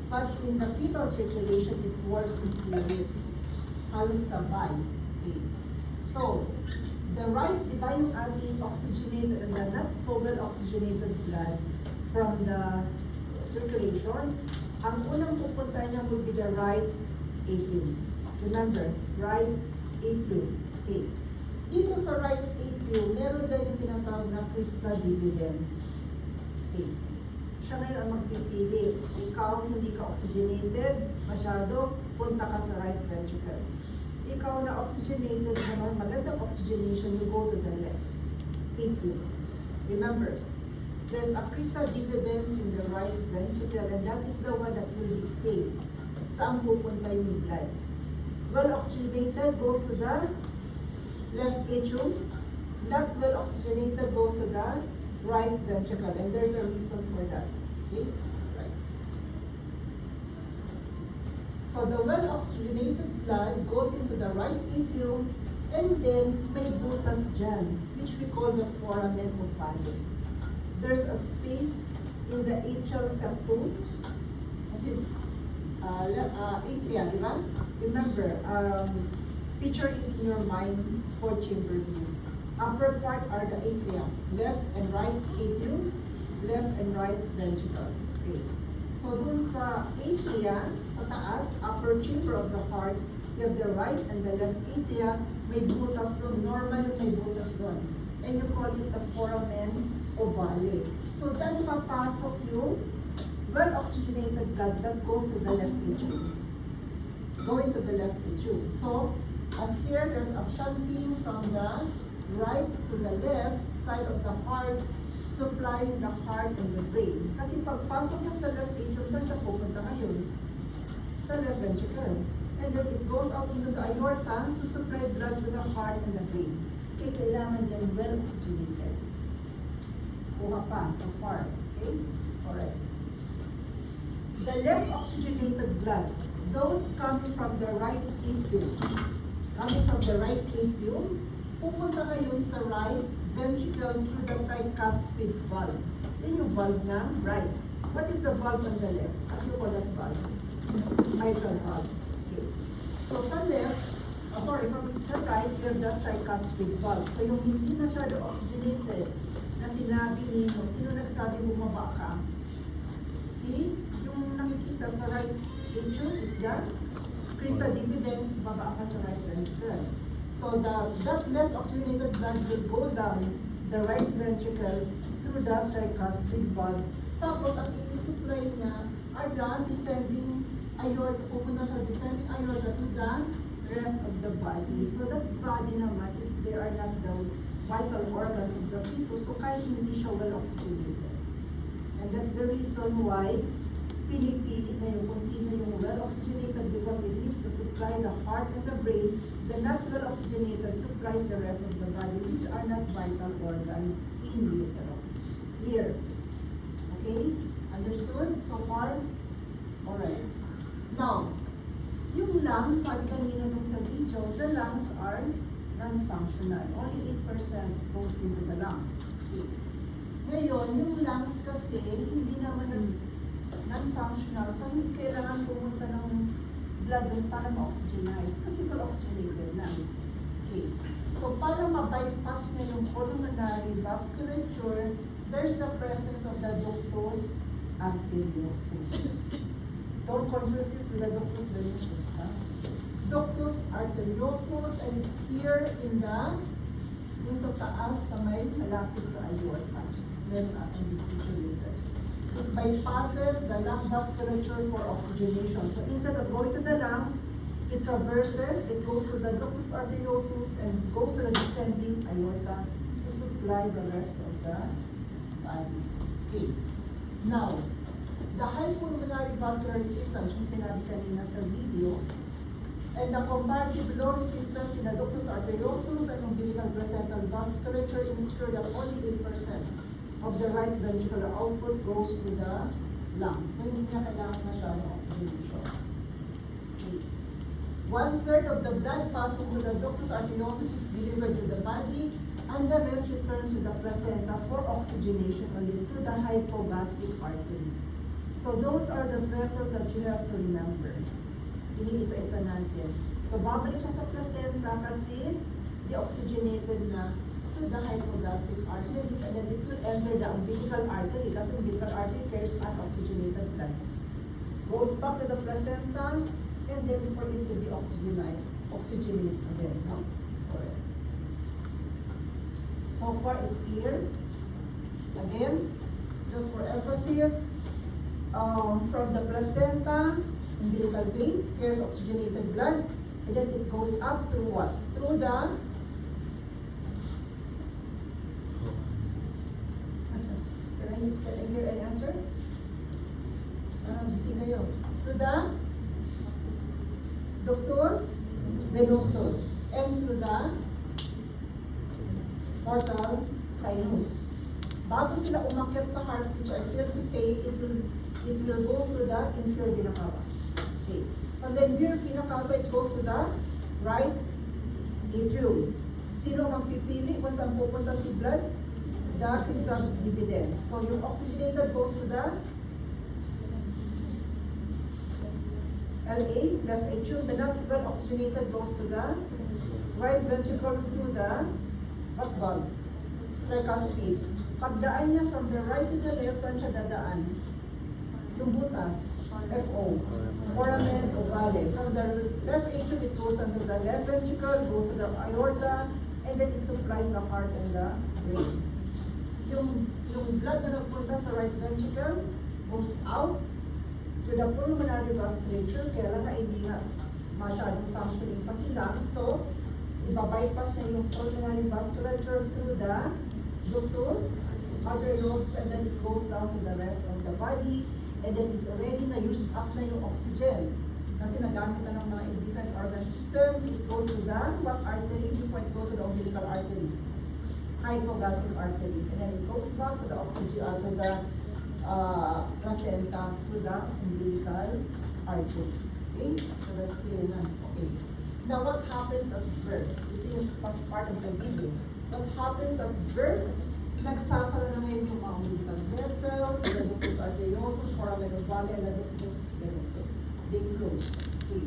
But in the fetal circulation, it works in series. Halos sabay. Okay. So, the right, di ba yung ating oxygenated and the not so well oxygenated blood from the circulation, ang unang pupunta niya will be the right atrium. Remember, right atrium. Okay. Dito sa right atrium, meron dyan yung tinatawag na crista dividens. Okay. Siya ngayon ang magpipili. Ikaw hindi ka oxygenated masyado, punta ka sa right ventricle. Ikaw na oxygenated naman, magandang oxygenation, you go to the left atrium. Remember, there's a crista dividens in the right ventricle, and that is the one that will dictate saan pupunta yung blood. Well oxygenated goes to the left atrium. Not well oxygenated goes to the right ventricle, and there's a reason for that. Okay? Right. So the well-oxygenated blood goes into the right atrium, and then may butas dyan, which we call the foramen ovale. There's a space in the atrial septum, as in atria, di ba? Remember, picture it in your mind, 4-chamber view. Upper part are the atria, left and right atrium, left and right ventricles. Okay. So dun sa atria, sa taas, upper chamber of the heart, you have the right and the left atria, may butas dun. Normally may butas dun. And you call it the foramen ovale. So dyan papasok yung well-oxygenated blood that goes to the left atrium. Going to the left atrium. So, as here, there's a shunting from the right to the left side of the heart, supplying the heart and the brain. Kasi pagpasok mo sa left atrium, saan siya pupunta ngayon? Sa left ventricle. And then it goes out into the aorta to supply blood to the heart and the brain. Kaya kailangan dyan well oxygenated. Kuha pa, so far. Okay? Alright. the less oxygenated blood, those coming from the right atrium, pupunta ngayon sa right ventricle through the tricuspid valve. Yan yung valve na right. What is the valve on the left? What do you call that valve? Mitral valve. Okay. So sa left, from sa right, you have the tricuspid valve. So yung hindi masyado oxygenated na sinabi ninyo, sino nagsabi bumaba ka? See? Yung nakikita sa right atrium is the crista dividens, baba ka sa right ventricle. So that less oxygenated blood will go down the right ventricle through the tricuspid valve. Tapos ang i-supply niya are the descending aorta, pupunta sa descending aorta to the rest of the body. So that body naman is, they are not the vital organs of the fetus, so kahit hindi siya well oxygenated. And that's the reason why pinipili kayo kung sino yung well oxygenated, because it needs to supply the heart and the brain. The not well oxygenated supplies the rest of the body, which are not vital organs in utero. Clear? Okay? Understood so far? Alright. Now, yung lungs, sabi kanina dun sa video, the lungs are non-functional. Only 8% goes into the lungs. Okay. Ngayon, yung lungs kasi, hindi naman non-functional, so hindi kailangan pumunta ng blood dun para ma-oxygenize kasi well-oxygenated na. Okay. So, para ma-bypass niya yung pulmonary vasculature, there's the presence of the ductus arteriosus. Don't confuse this with the ductus venosus. Ductus arteriosus, and it's here in the, yung sa taas, sa may malapit sa aorta. Then, in the picture later. It bypasses the lung vasculature for oxygenation. So instead of going to the lungs, it traverses, it goes to the ductus arteriosus and goes to the descending aorta to supply the rest of the body. Okay. Now, the high pulmonary vascular resistance, yung sinabi kanina sa video, and the comparative low resistance in the ductus arteriosus and umbilical placental vasculature ensure that only 8% of the right ventricular output goes to the lungs. So hindi niya kailangan masyadong oxygenation. Okay. 1/3 of the blood passing through the ductus arteriosus is delivered to the body, and the rest returns to the placenta for oxygenation only through the hypogastric arteries. So those are the vessels that you have to remember. Iniisa-isa natin. So babalik ka sa placenta kasi deoxygenated na to the hypogastric arteries, and then it will enter the umbilical artery kasi umbilical artery carries unoxygenated blood. Goes back to the placenta, and then for it to be oxygenate again. No? Alright. So far it's clear. Again, just for emphasis, from the placenta, umbilical vein carries oxygenated blood, and then it goes up through what? Through the Can I hear an answer? Busy kayo. To the ductus venosus and to the portal sinus. Bago sila umakyat sa heart, which I failed to say, it will go through the inferior vena cava. Okay. From the inferior vena cava, it goes to the right atrium. Sino mang pipili kung saan pupunta si blood? The crista dividens. So yung oxygenated goes to the LA, left atrium. The not well oxygenated goes to the right ventricle through the what valve? Tricuspid. Pagdaan niya from the right to the left, saan siya dadaan? Yung butas, FO, foramen ovale. From the left atrium, it goes under the left ventricle, goes to the aorta, and then it supplies the heart and the brain. Yung blood na nagpunta sa right ventricle goes out to the pulmonary vasculature, kaya lang na hindi nga masyadong functioning pa sila. So, ibabypass niya yung pulmonary vasculature through the ductus arteriosus, and then it goes down to the rest of the body, and then it's already na-used up na yung oxygen. Kasi nagamit na ng mga different organ system, it goes to the what artery? Before it goes to the umbilical artery. Hypogastric arteries, and then it goes back to the oxygen, to the placenta through the umbilical artery. Okay, so that's clear na. Okay. Now, what happens at birth? Ito yung part of the video. What happens at birth? Nagsasara na ngayon yung mga umbilical vessels, the ductus arteriosus, foramen ovale, and the ductus venosus. They close. Okay.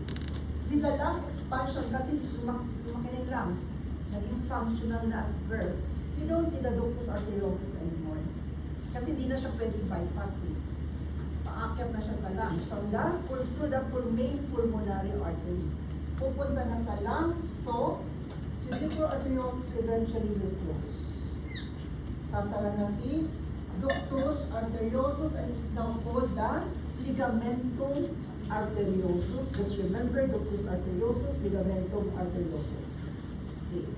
With the lung expansion, kasi lumaki na yung lungs, naging functional na at birth, you don't need the ductus arteriosus anymore. Kasi hindi na siya pwede bypass eh. Paakyat na siya sa lungs through the main pulmonary artery. Pupunta na sa lungs, so the ductus arteriosus eventually will close. Sasara na si ductus arteriosus, and it's now called the ligamentum arteriosus. Just remember, ductus arteriosus, ligamentum arteriosus. Okay.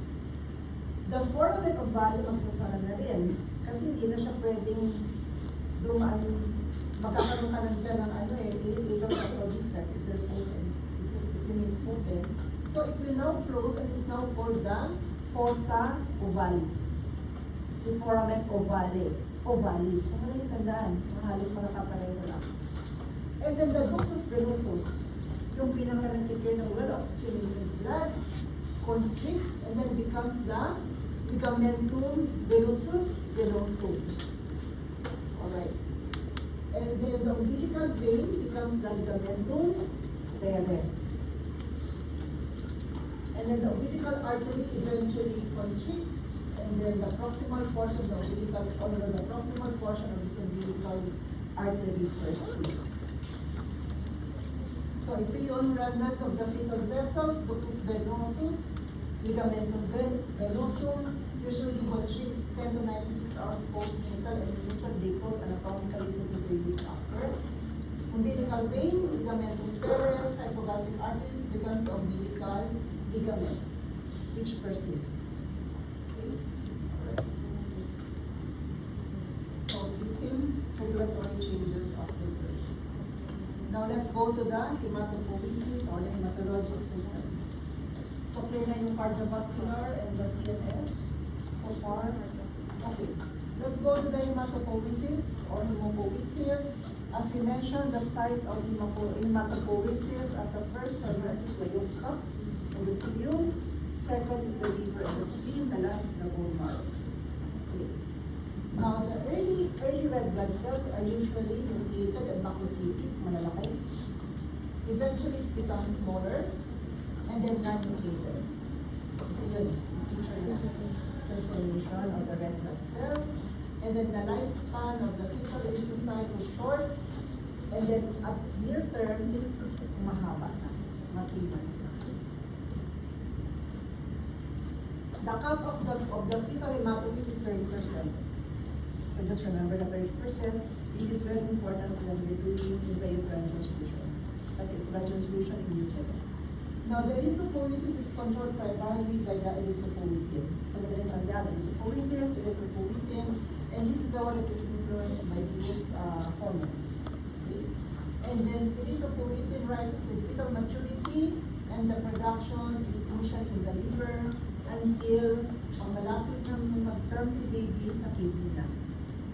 The foramen ovale magsasara na rin kasi hindi na siya pwedeng dumaan, magkakaroon ka ng atrial defect if there's open. It remains open. So it will now close, and it's now called the fossa ovalis. Si foramen ovale. Ovalis. So madaling tandaan, halos makakapareho lang. And then the ductus venosus, yung pinaka-nagkikir ng well oxygenated blood, constricts and then becomes the ligamentum venosus venosum. Alright. And then the umbilical vein becomes the ligamentum teres. And then the umbilical artery eventually constricts, and then the proximal portion of the proximal portion of this umbilical artery persists. So ito yung remnants of the fetal vessels, ductus venosus, ligamentum venosum, usually constricts 10 to 96 hours postnatal, and usually they close anatomically 2 to 3 weeks after. Umbilical vein, ligamentum teres, hypoglossal arteries becomes the umbilical ligament, which persists. Okay? Alright. So the same circulatory changes after birth. Now let's go to the hematopoiesis or the hematologic system. So clear na yung cardiovascular and the CNS so far. Okay, let's go to the hematopoiesis or hemopoiesis. As we mentioned, the site of hematopoiesis at the first address is the yolk sac and the ileum. Second is the liver and the spleen. The last is the bone marrow. Okay. Now, the early red blood cells are usually nucleated and macrocytic, malalaki. Eventually, it becomes smaller and then non-nucleated. Yun, feature na. Transformation of the red blood cell. And then the lifespan of the fetal erythrocyte is short. And then at near term, mahaba na. Mga 3 months na. The count of the fetal hematocrit is 30%. So just remember the 30%. This is very important when we're doing intrauterine transfusion. That is blood transfusion in utero. Now, the erythropoiesis is controlled primarily by the erythropoietin. So, the erythropoiesis, the erythropoietin, and this is the one that is influenced by these hormones. Okay? And then, erythropoietin rises with fetal maturity, and the production is initially in the liver until malapit ng mag-term si baby sa kidney na.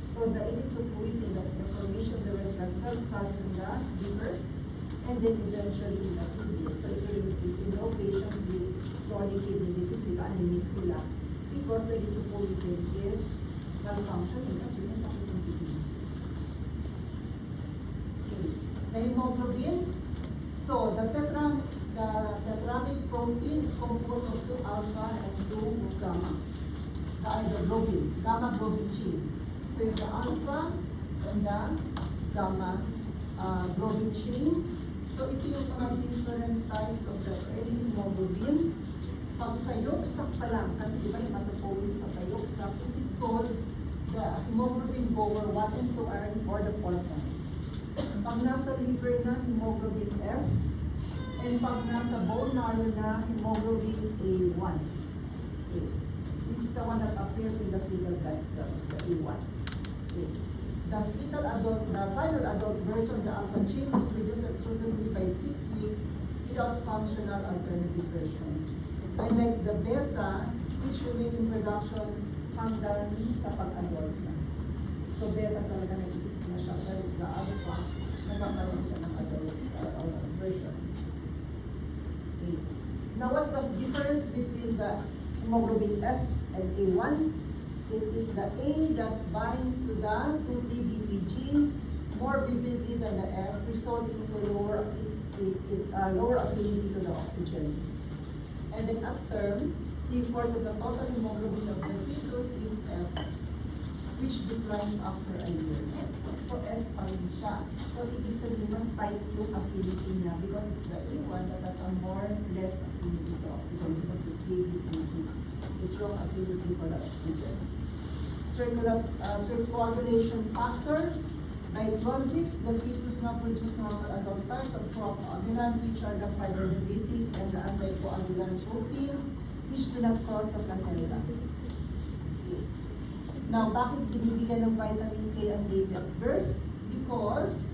So, the erythropoietin, that's the formation of the red blood cells, starts in the liver, and then eventually in the kidney. So if you know patients with chronic kidney disease, di ba, anemic sila? Because the erythropoietin is malfunctioning kasi may sakit ng kidneys. Okay. The hemoglobin. So the tetramic protein is composed of 2 alpha and 2 gamma. The globin, gamma globin chain. So you have the alpha and the gamma globin chain. So ito yung mga different types of the early hemoglobin. Pag sa yolk sac pa lang, kasi di ba hematopoiesis sa yolk sac, it is called the hemoglobin goer 1 and 2 iron or the porphyrin. Pag nasa liver na, hemoglobin F, and pag nasa bone marrow na, hemoglobin A1. Okay. This is the one that appears in the fetal blood cells, the A1. Okay. The final adult version, the alpha chain, is produced exclusively by 6 weeks without functional alternative versions. Unlike the beta, which remain in production hanggang kapag adult na. So beta talaga na siya, that is the alpha, nagkakaroon siya ng adult version. Okay. Now, what's the difference between the hemoglobin F and A1? It is the A that binds to the 2,3-DPG more vividly than the F, resulting to lower lower affinity to the oxygen. And then at term, 3/4 of the total hemoglobin of the fetus is F, which declines after a year. So F pa rin siya. So ibig sabihin, mas tight yung affinity niya because it's the A1 that has a more less affinity to oxygen because this baby's baby is strong affinity for the oxygen. Circulation factors. By 12 weeks, the fetus now produce normal adult types of procoagulant, which are the fibrinolytic and the anticoagulant proteins, which do not cross the placenta. Okay. Now, bakit binibigyan ng vitamin K ang baby at birth? Because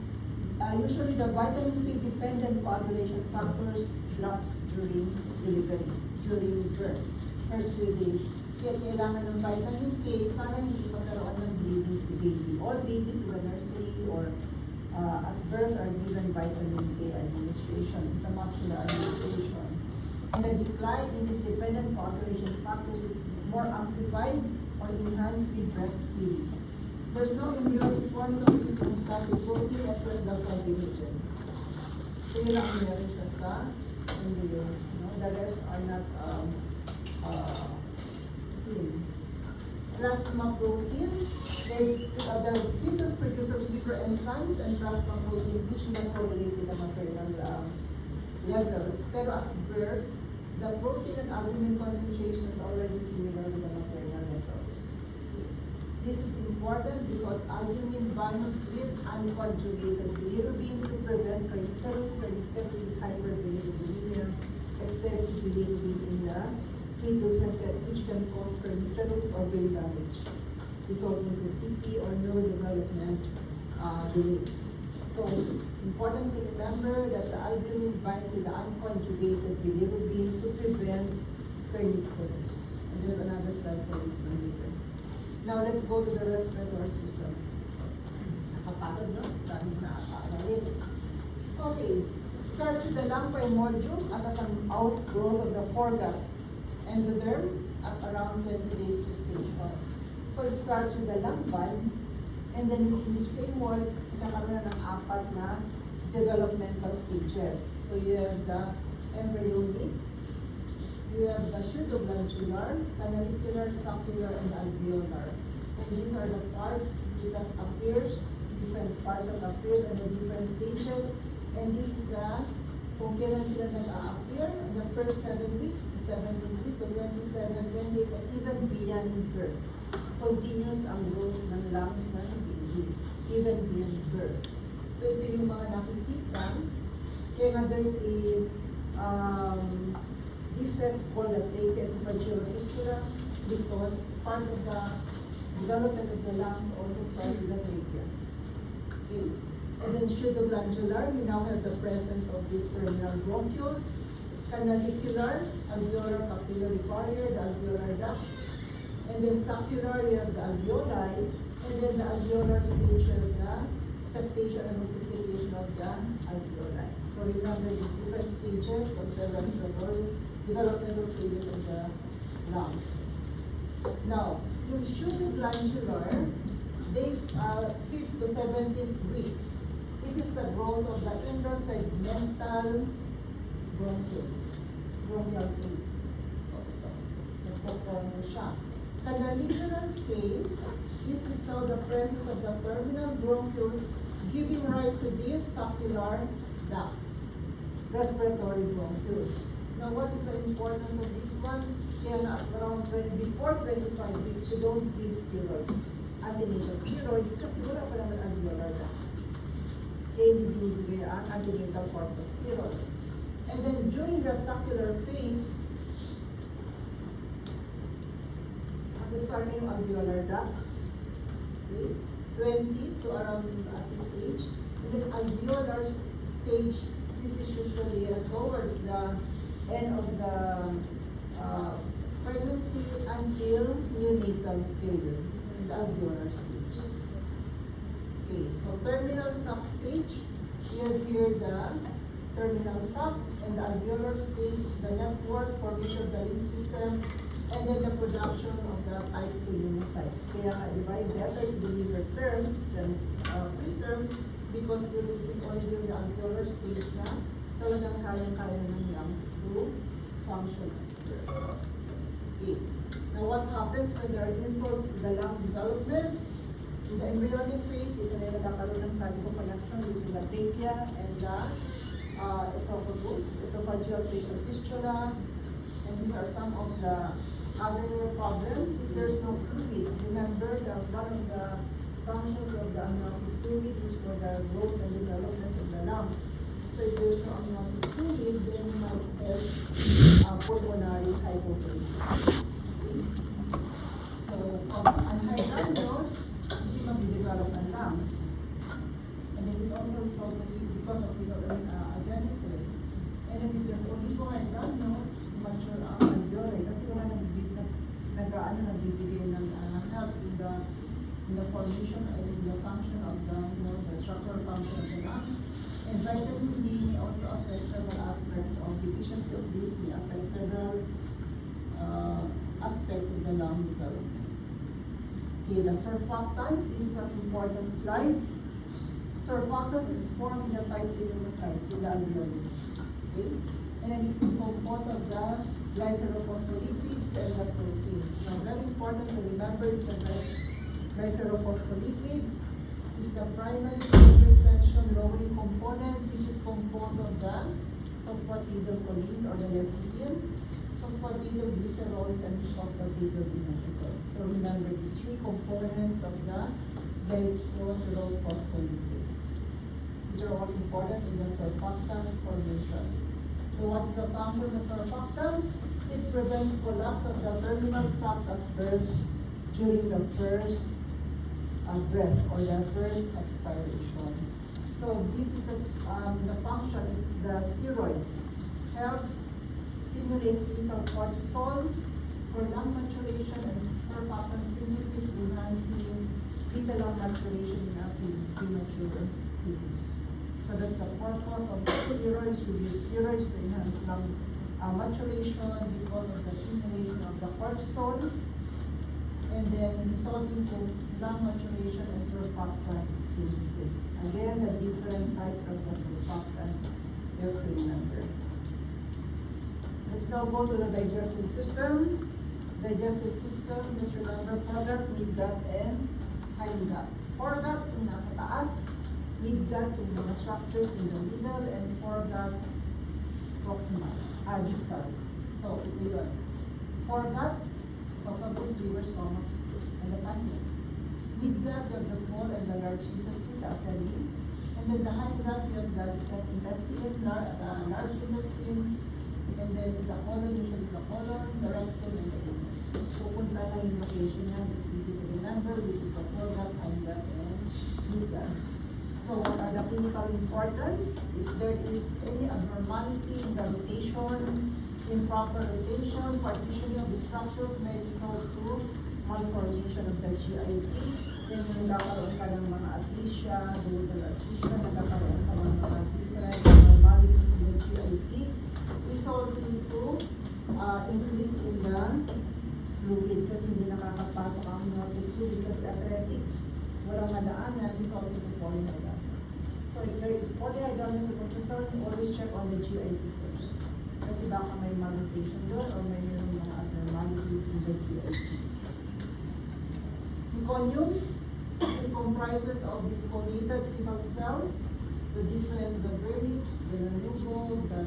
usually the vitamin K dependent coagulation factors drops during delivery, during birth, first few days. Kaya kailangan ng vitamin K para hindi magkaroon ng bleeding si baby. All babies in the nursery or at birth are given vitamin K administration, the muscular administration. And the decline in this dependent coagulation factors is more amplified or enhanced with breastfeeding. There's no immune response of this homeostatic protein except the fibrinogen. So yun lang meron siya sa embryo. The rest are not seen. Plasma protein, the fetus produces microenzymes and plasma protein which may correlate with the maternal levels. Pero at birth, the protein and albumin concentration is already similar with the maternal levels. This is important because albumin binds with unconjugated bilirubin to prevent kernicterus. Kernicterus is hyperbilirubinemia, excessive bilirubin in the fetus which can cause kernicterus or brain damage, resulting to CP or neurodevelopment delays. So, important to remember that the albumin binds with the unconjugated bilirubin to prevent kernicterus. And there's another slide for this one later. Now, let's go to the respiratory system. Nakapagod, no? Dami na nakakagalit. Okay, starts with the lung primordium at an outgrowth of the foregut endoderm at around 20 days to stage 1. So, it starts with the lung valve, and then within this framework, nagkakaroon ng 4 na developmental stages. So, you have the embryonic, you have the pseudoglandular, canalicular, saccular, and alveolar. And these are the parts that appears, different parts that appears at the different stages. And this is the, kung kailan sila nag-a-appear, in the first 7 weeks, 17 weeks, 27, 28, and even beyond birth. Continuous ang growth ng lungs ng baby, even beyond birth. So ito yung mga nakikita. Kaya nga there's a defect called the tracheoesophageal fistula because part of the development of the lungs also starts with the trachea. Okay. And then pseudoglandular, you now have the presence of these perennial bronchioles. Canalicular, alveolar capillary barrier, the alveolar ducts. And then saccular, you have the alveoli. And then the alveolar stage of the septation and multiplication of the alveoli. So remember these different stages of the respiratory developmental stages of the lungs. Now, yung pseudoglandular, they 5th to 17th week. It is the growth of the intrasegmental bronchioles, bronchial plate. Nagpo-form na siya. Canalicular phase, this is now the presence of the terminal bronchioles giving rise to these saccular ducts, respiratory bronchioles. Now, what is the importance of this one? Kaya around before 25 weeks, you don't give steroids, antenatal steroids, kasi wala pa naman alveolar ducts. Kaya hindi binibigay ang antenatal corticosteroids. And then during the saccular phase, starting yung alveolar ducts, okay, 20 to around at this age. And then alveolar stage, this is usually towards the end of the pregnancy until neonatal period, in the alveolar stage. Okay, so terminal suck stage, we have here the terminal suck and the alveolar stage, the network formation of the lymph system, and then the production of the type 2 pneumocytes. Kaya nga, di ba, better to deliver term than preterm because it is only during the alveolar stage na talagang kayang-kaya ng lungs to function. Okay. Now, what happens when there are insults to the lung development? In the embryonic phase, ito na yung nagkakaroon ng sabi ko connection between the trachea and the esophagus, esophageal tracheal fistula, and these are some of the other problems. If there's no fluid, remember that one of the functions of the amniotic fluid is for the growth and development of the lungs. So if there's no amniotic fluid, then you might have pulmonary hypotension. So, undiagnosed, hindi mag-develop ng lungs. And then it also result of because of agenesis. And then if there's oligohydramnios, mature ang alveoli kasi wala nagbibigay ng helps in the formation and in the function of the structural function of the lungs. And vitamin D may also affect several aspects of deficiency of this, may affect several aspects of the lung development. Okay, the surfactant, this is an important slide. Surfactants is formed in the type 2 pneumocytes in the alveolus. Okay? And then it is composed of the glycerophospholipids and the proteins. Now, very important to remember is that the glycerophospholipids is the primary surface tension lowering component, which is composed of the phosphatidylcholines or the lecithin, phosphatidylglycerols, and phosphatidylinositol. So remember these three components of the glycerophospholipids. These are all important in the surfactant formation. So what is the function of the surfactant? It prevents collapse of the terminal sacs at birth during the first breath or the first expiration. So this is the function. The steroids helps stimulate fetal cortisol for lung maturation and surfactant synthesis, enhancing fetal lung maturation in a premature fetus. So that's the purpose of the steroids. We use steroids to enhance lung maturation because of the stimulation of the cortisol, and then resulting to lung maturation and surfactant synthesis. Again, the different types of the surfactant you have to remember. Let's now go to the digestive system. Digestive system, just remember foregut, midgut, and hindgut. Foregut yung nasa taas, midgut yung mga structures in the middle, and foregut proximal, distal. So, ito yun. Foregut, esophagus, liver, stomach, and the pancreas. Midgut, you have the small and the large intestine, the ascending. And then the hindgut, you have the intestine, large intestine, and then the colon, usually is the colon, the rectum, and the anus. So kung saan lang yung location yan, it's easy to remember, which is the foregut, hindgut, and midgut. So what are the clinical importance? If there is any abnormality in the rotation, improper rotation, partitioning of the structures may result to malformation of the GIT. Then nagkakaroon ka ng mga atresia, duodenal atresia, nagkakaroon ka ng mga different abnormalities in the GIT, resulting to increase in the fluid kasi hindi nakakapasok ang amniotic fluid kasi atretic. Walang madaanan, resulting to polyhydramnios. So if there is polyhydramnios or ultrasound, always check on the GIT first. Kasi baka may malrotation doon or may mga abnormalities in the GIT. Meconium is comprises of discollated fetal cells, the vernix, the lanugo, the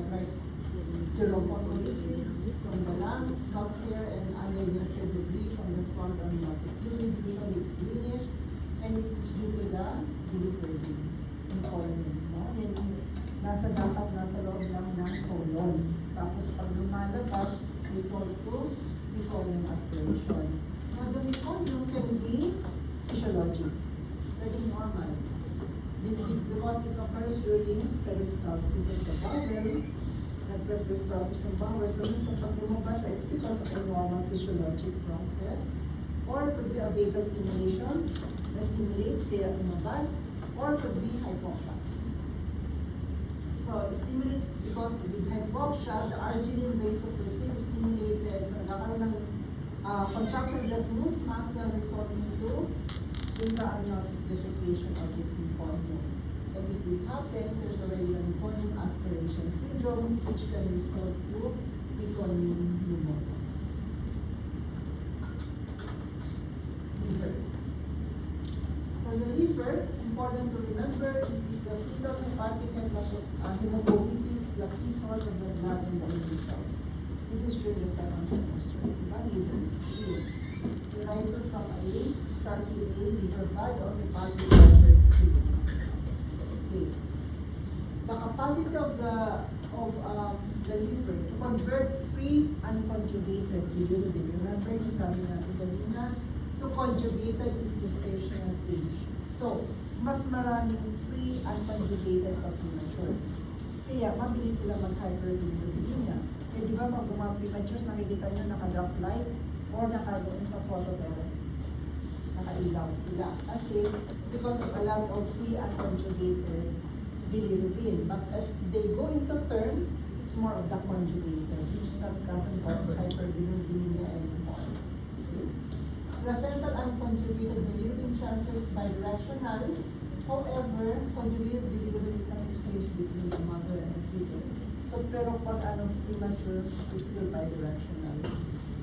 serophospholipids from the lungs, scalp hair, and undigested debris from the swamp amniotic fluid. Usually it's greenish, and it is due to the bilirubin in colon. No? Nasa loob lang ng colon. Tapos pag lumalabas, results to meconium aspiration. Now the meconium can be physiologic, very normal. Because it occurs during peristalsis of the bowel, peristalsis ng bowel. So minsan pag lumabas siya, it's because of a normal physiologic process. Or it could be a vagal stimulation na stimulate kaya lumabas. or could be hypoxia. So, stimulates because with hypoxia, the arginine vasopressin is stimulated. So, nagkakaroon ng contraction of the smooth muscle resulting to intra-amniotic defecation of this meconium. And if this happens, there's already a meconium aspiration syndrome, which can result to meconium pneumonia. Liver. For the liver, important to remember is the fetal hepatic hemopiesis is the key source of the blood in the immune cells. This is during the second trimester. Liver is key. It rises from a starts with a liver blood or hepatic pressure. Okay. The capacity of the liver to convert free unconjugated bilirubin. Remember, sabi natin kanina, to conjugated is gestational age. So, mas maraming free unconjugated pag premature. Kaya, mabilis sila mag-hyperbilirubinemia. Eh, di ba, pag mga prematures, nakikita nyo naka-drop light or nakaroon sa phototherapy. Nakailaw sila. Kasi, because of a lot of free unconjugated bilirubin. But if they go into term, it's more of the conjugated, which is not doesn't cause hyperbilirubinemia anymore. Okay? Placental unconjugated bilirubin transfers bidirectional. However, conjugated bilirubin is not exchanged between the mother and the fetus. So, pero pag premature, it's still bidirectional.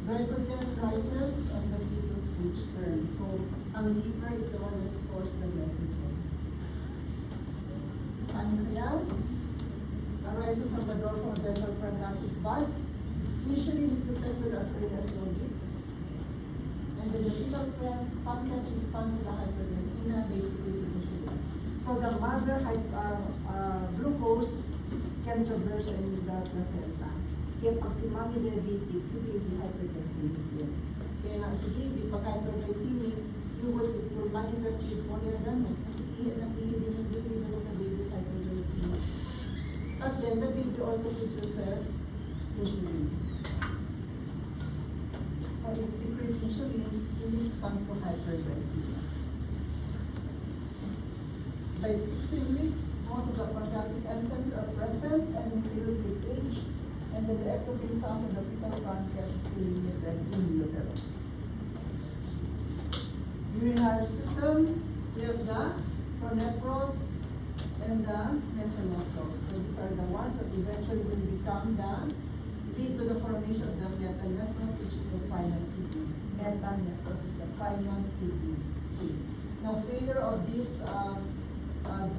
Glycogen rises as the fetus reaches term. So, ang liver is the one that stores the glycogen. Pancreas arises from the dorsal ventral pancreatic buds. Usually, it is detected as early as 4 weeks. And then the fetal pancreas responds to the hyperglycemia, basically to insulin. So the mother glucose can traverse in the placenta. Kaya pag si mommy diabetic, si baby hyperglycemic din. Kaya nga si baby, pag hyperglycemic, it will manifest with polyorganos. Kasi nag-ihi din yung baby because the baby is hyperglycemic. But then the baby also produces insulin. So it secretes insulin in response to hyperglycemia. By 16 weeks, most of the pancreatic enzymes are present and increase with age, and then the exocrine function of the fetal pancreas is still limited in utero. Urinary system, we have the pronephros and the mesonephros. So these are the ones that eventually will become lead to the formation of the metanephros, which is the final kidney. Metanephros is the final kidney. Now, failure of this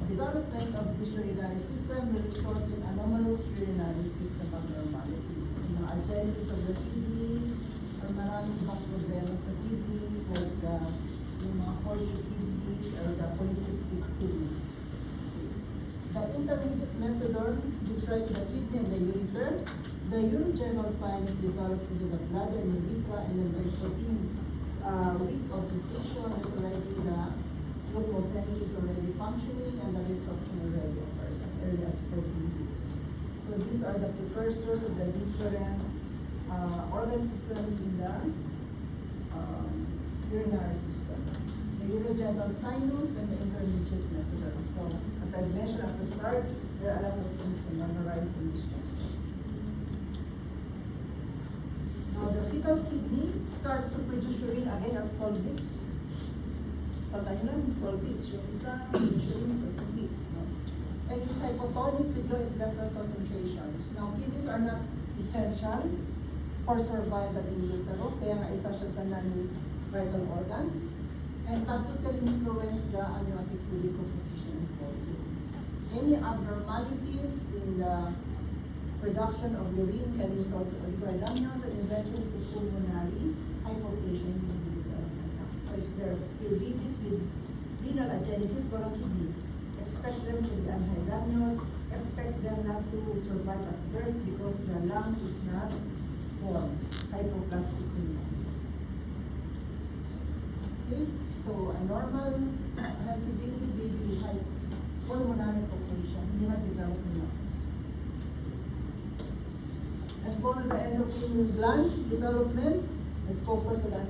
development of this urinary system will result in anomalous urinary system abnormalities. Yung agenesis of the kidney, or maraming mga problema sa kidneys, like yung mga horseshoe kidneys or the polycystic kidneys. The intermediate mesoderm gives rise to the kidney and the ureter. The urogenital sinus develops into the bladder and urethra, and then by 14 week of gestation, there's already the glucopenic is already functioning, and the resorption already occurs as early as 14 weeks. So these are the precursors of the different organ systems in the urinary system. The urogenital sinus and the intermediate mesoderm. So as I mentioned at the start, there are a lot of things to memorize in this chapter. Now, the fetal kidney starts to produce urine again at 12 weeks. Tatay lang, 12 weeks. Yung isa, urine for 2 weeks. No? And it's hypotonic with low electrical concentrations. Now, kidneys are not essential for survival in utero, kaya nga isa siya sa non-vital organs. And but it can influence the amniotic fluid composition and volume. Any abnormalities in the production of urine can result to oligoramnios and eventually to pulmonary hypotension in the individual. So if there are babies with renal agenesis, walang kidneys, expect them to be anhydramnios, expect them not to survive at birth because the lungs is not formed, hypoplastic lungs. Okay, so a normal healthy baby with high pulmonary hypotension, hindi na develop ng lungs. Let's go to the endocrine gland development. Let's go first to the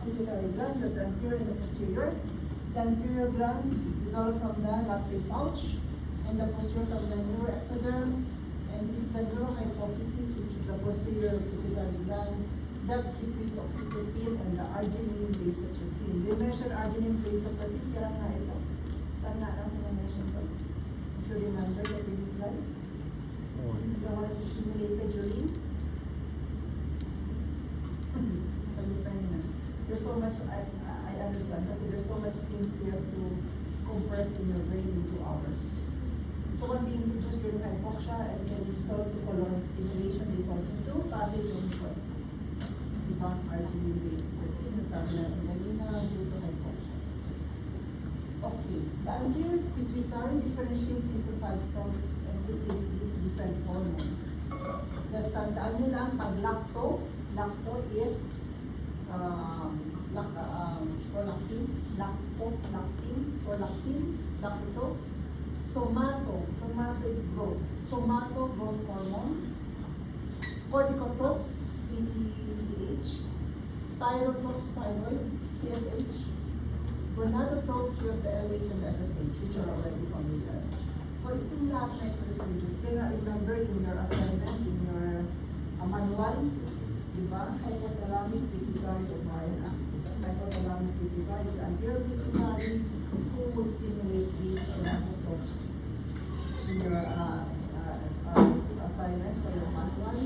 pituitary gland, the anterior and the posterior. The anterior glands develop from the lactate pouch, and the posterior from the neuroectoderm. And this is the neurohypophysis, which is the posterior pituitary gland that secretes oxytocin and the arginine vasopressin. They measure arginine vasopressin, kaya nga ito. Saan na natin na-mention ito? If you remember the previous slides. This is the one that is stimulated during. There's so much, I understand, kasi there's so much things you have to compress in your brain in 2 hours. So one being produced during hypoxia and can result to colon stimulation resulting to passage of the diba? Arginine vasopressin, nasabi natin kanina, due to hypoxia. Okay, the anterior pituitary differentiates into 5 cells and secretes these different hormones. Just tandaan nyo lang, pag lacto is prolactin, lactose. Somato is growth. Somato, growth hormone. Corticotropes, PCTH. Thyrotropes, thyroid, TSH. Gonadotropes, you have the LH and the FSH, which are already familiar. So itong lahat na ito is produced. Kaya remember in your assignment, in your manual, diba? Hypothalamic pituitary ovarian axis. Hypothalamic pituitary is the anterior pituitary who would stimulate these gonadotropes. In your assignment for your manual,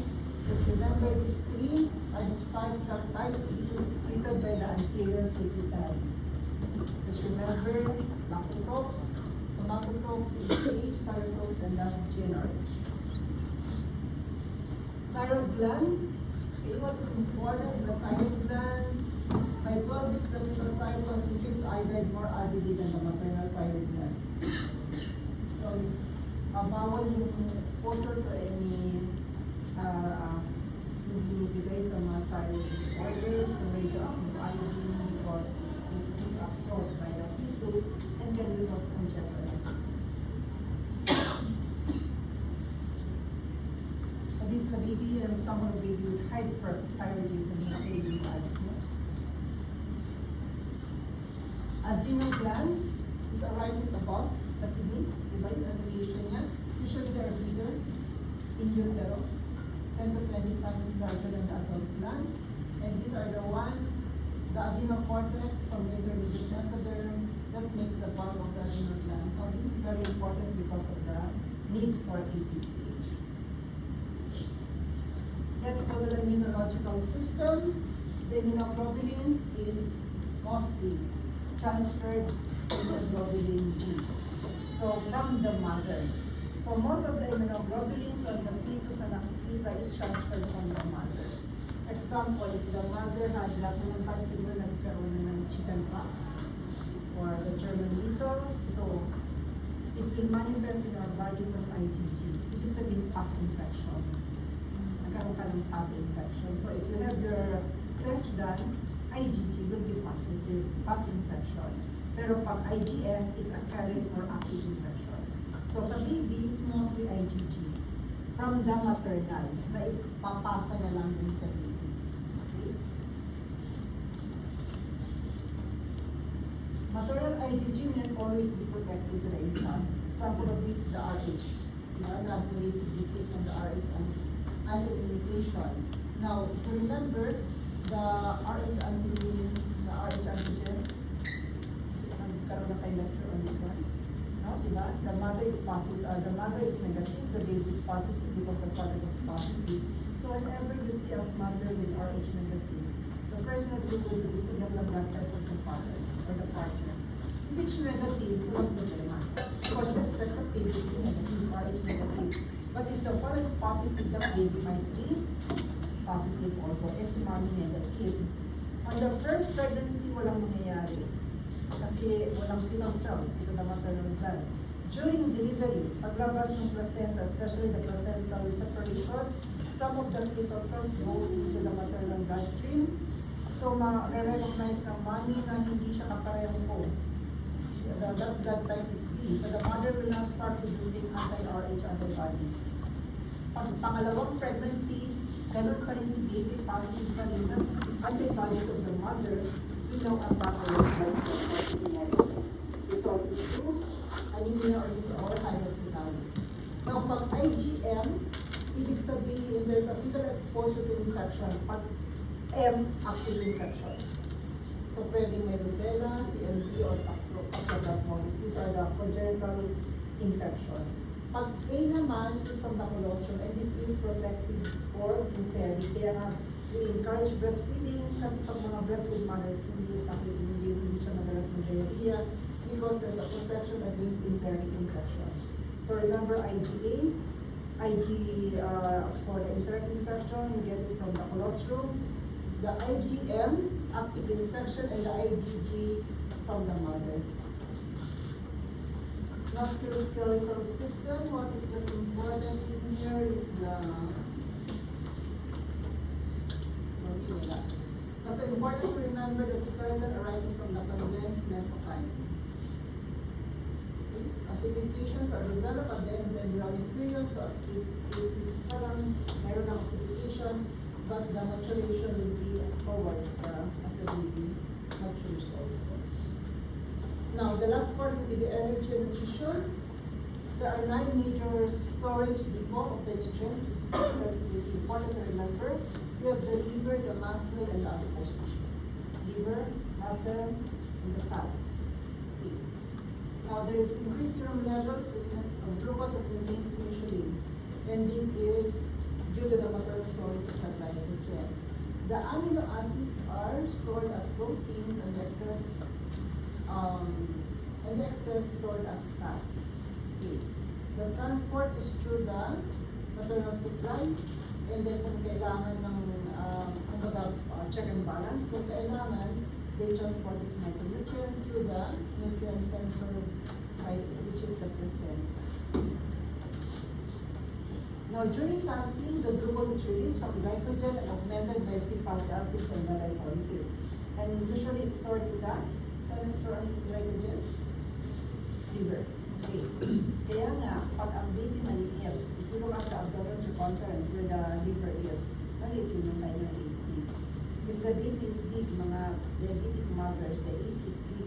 just remember these 3 are these 5 subtypes secreted by the anterior pituitary. Just remember lactotropes, somatotropes, AH, thyrotropes, and that's GnRH. Thyroid gland. Okay, what is important in the thyroid gland? By 12 weeks, the fetal thyroid concentrates iodide more avidly than the maternal thyroid gland. So, bawal yung exposure to any yung binibigay sa mga thyroid disorders, the radioactive iodine, because it is being absorbed by the fetus and can result in congenital. So this is the baby and someone baby with hyperthyroidism in the baby eyes. No? Adrenal glands, this arises above the kidney, diba yung aggregation niya? Usually they are bigger in utero, 10 to 20 times larger than the adult glands. And these are the ones, the adrenal cortex from the intermediate mesoderm, that makes the bulk of the adrenal glands. So this is very important because of the need for ACTH. Let's go to the immunological system. The immunoglobulins is mostly transferred to the globulin B. So from the mother. So most of the immunoglobulins on the fetus na nakikita is transferred from the mother. Example, if the mother had lahat naman tayo siguro nagkaroon na ng chicken pox or the German measles, so it will manifest in our bodies as IgG. Ibig sabihin past infection. Nagkaroon ka ng past infection. So if you have your test done, IgG will be positive, past infection. Pero pag IgM, it's a current or active infection. So sa baby, it's mostly IgG from the maternal na ipapasa na lang din sa baby. Okay? Maternal IgG will always be protected to the infant. Example of this is the RH. Non-related disease from the RH and immunization. Now, if you remember, the RH antigen, nagkaroon na kayo lecture on this one. No, diba? The mother is positive, the mother is negative, the baby is positive because the father was positive. So whenever you see a mother with RH negative, the first thing that you will do is to get the blood type of the father or the partner. If it's negative, you don't problema. Because respect the baby is negative, RH negative. But if the father is positive, the baby might be positive also. Is mommy negative. On the first pregnancy, walang mangyayari. Kasi walang fetal cells, ito na maternal blood. During delivery, paglabas ng placenta, especially the placental separation, some of the fetal cells goes into the maternal bloodstream. So, ma-recognize ng mommy na hindi siya kapareho po. That blood type is B. So, the mother will now start producing anti-RH antibodies. Pag pangalawang pregnancy, ganun pa rin si baby, positive pa rin na antibodies of the mother, we know ang pathology of the resulting to anemia or hydrocephalus. Now, pag IgM, ibig sabihin there's a fetal exposure to infection. Pag M, active infection. So, pwedeng may rubella, CLB, or toxoplasmosis. These are the congenital infection. Pag A naman is from the colostrum, and this is protective for enterit. Kaya nga, we encourage breastfeeding kasi pag mga breastfeed mothers, hindi sakit yung baby, hindi siya madalas mag-diarrhea because there's a protection against enteric infection. So remember IgA, for the enteric infection, you get it from the colostrum. The IgM, active infection, and the IgG from the mother. Musculoskeletal system, what is just important in here is the Kasi important to remember that skeleton arises from the condensed mesenchyme. Okay? Ossifications are developed at the end of the embryonic period, so at 8 weeks pa lang, meron ng ossification, but the maturation will be towards as a baby matures also. Now, the last part will be the energy and nutrition. There are 9 major storage depot of the nutrients. This is very important to remember. We have the liver, the muscle, and the adipose tissue. Liver, muscle, and the fats. Okay. Now, there is increased serum levels of glucose that maintains insulin. And this is due to the maternal storage of the glycogen. The amino acids are stored as proteins and the excess stored as fat. Okay. The transport is through the maternal supply, and then kung kailangan ng check and balance, kung kailangan, they transport these micronutrients through the nutrient sensor, which is the placenta. Now, during fasting, the glucose is released from glycogen and augmented by free fatty acids and the lipolysis. And usually it's stored in the stored glycogen? Liver. Okay. Kaya nga, pag ang baby maliit, if you look at the abdominal circumference where the liver is, maliit yun yung time ng AC. If the baby is big, mga diabetic mothers, the AC is big,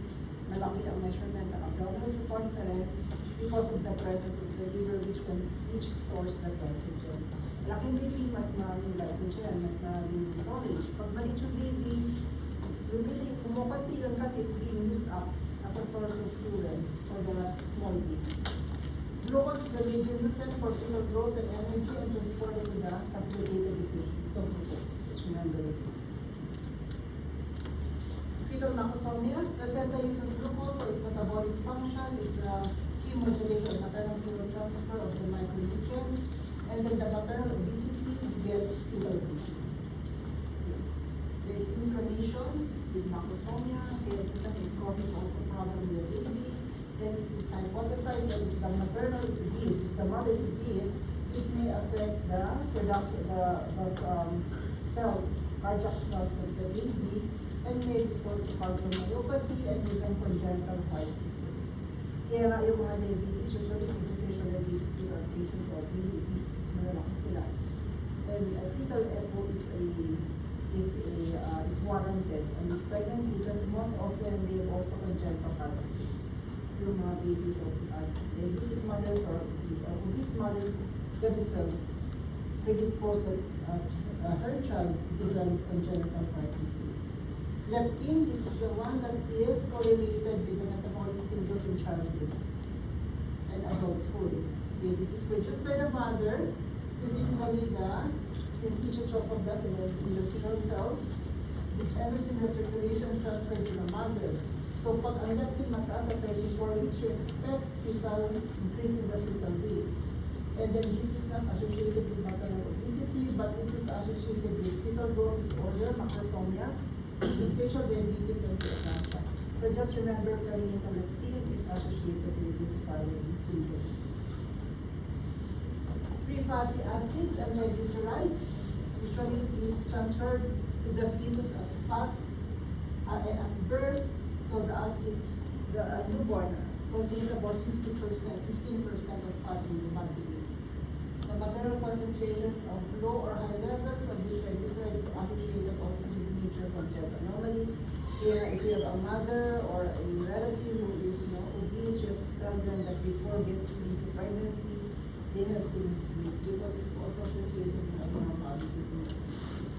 malaki ang measurement ng abdominal circumference because of the presence of the liver which stores the glycogen. Malaking baby, mas maraming glycogen, mas maraming storage. Pag maliit yung baby, kumukunti yun kasi it's being used up as a source of fuel for the small baby. Glucose is a major nutrient for fetal growth and energy and transported to the facilitated diffusion. So glucose, just remember the glucose. Fetal macrosomia, placenta uses glucose for its metabolic function, is the key modulator of maternal fetal transfer of the micronutrients, and then the maternal obesity gets fetal obesity. There is inflammation with macrosomia, kaya minsan it causes also problem with the baby. Then it is hypothesized that if the maternal is obese, if the mother is obese, it may affect the cells, cardiac cells of the baby, and may result to cardiomyopathy and even congenital heart disease. Kaya nga yung mga diabetics, usually sa gestational diabetes are patients who are really obese, malalaki sila. And fetal echo is warranted on this pregnancy because most often they have also congenital heart disease. Yung mga babies of diabetic mothers or obese mothers themselves predispose her child to develop congenital heart disease. Leptin, this is the one that is correlated with the metabolic syndrome in childhood and adulthood. Okay, this is produced by the mother, specifically the syncytial trophoblast in the fetal cells. This enters in the circulation transferred to the mother. So pag ang leptin mataas at 34 weeks, you expect increase in the fetal weight. And then this is not associated with maternal obesity, but it is associated with fetal growth disorder, macrosomia, gestational diabetes, and preeclampsia. So just remember, perinatal leptin is associated with these following syndromes. Free fatty acids and triglycerides usually is transferred to the fetus as fat at birth. So the newborn contains about 15% of fat in the body. The maternal concentration of low or high levels of these triglycerides is associated also with major congenital anomalies. Here, if you have a mother or a relative who obese, you have to tell them that before getting into pregnancy, they have to lose weight because it's also associated with abnormalities in the fetus.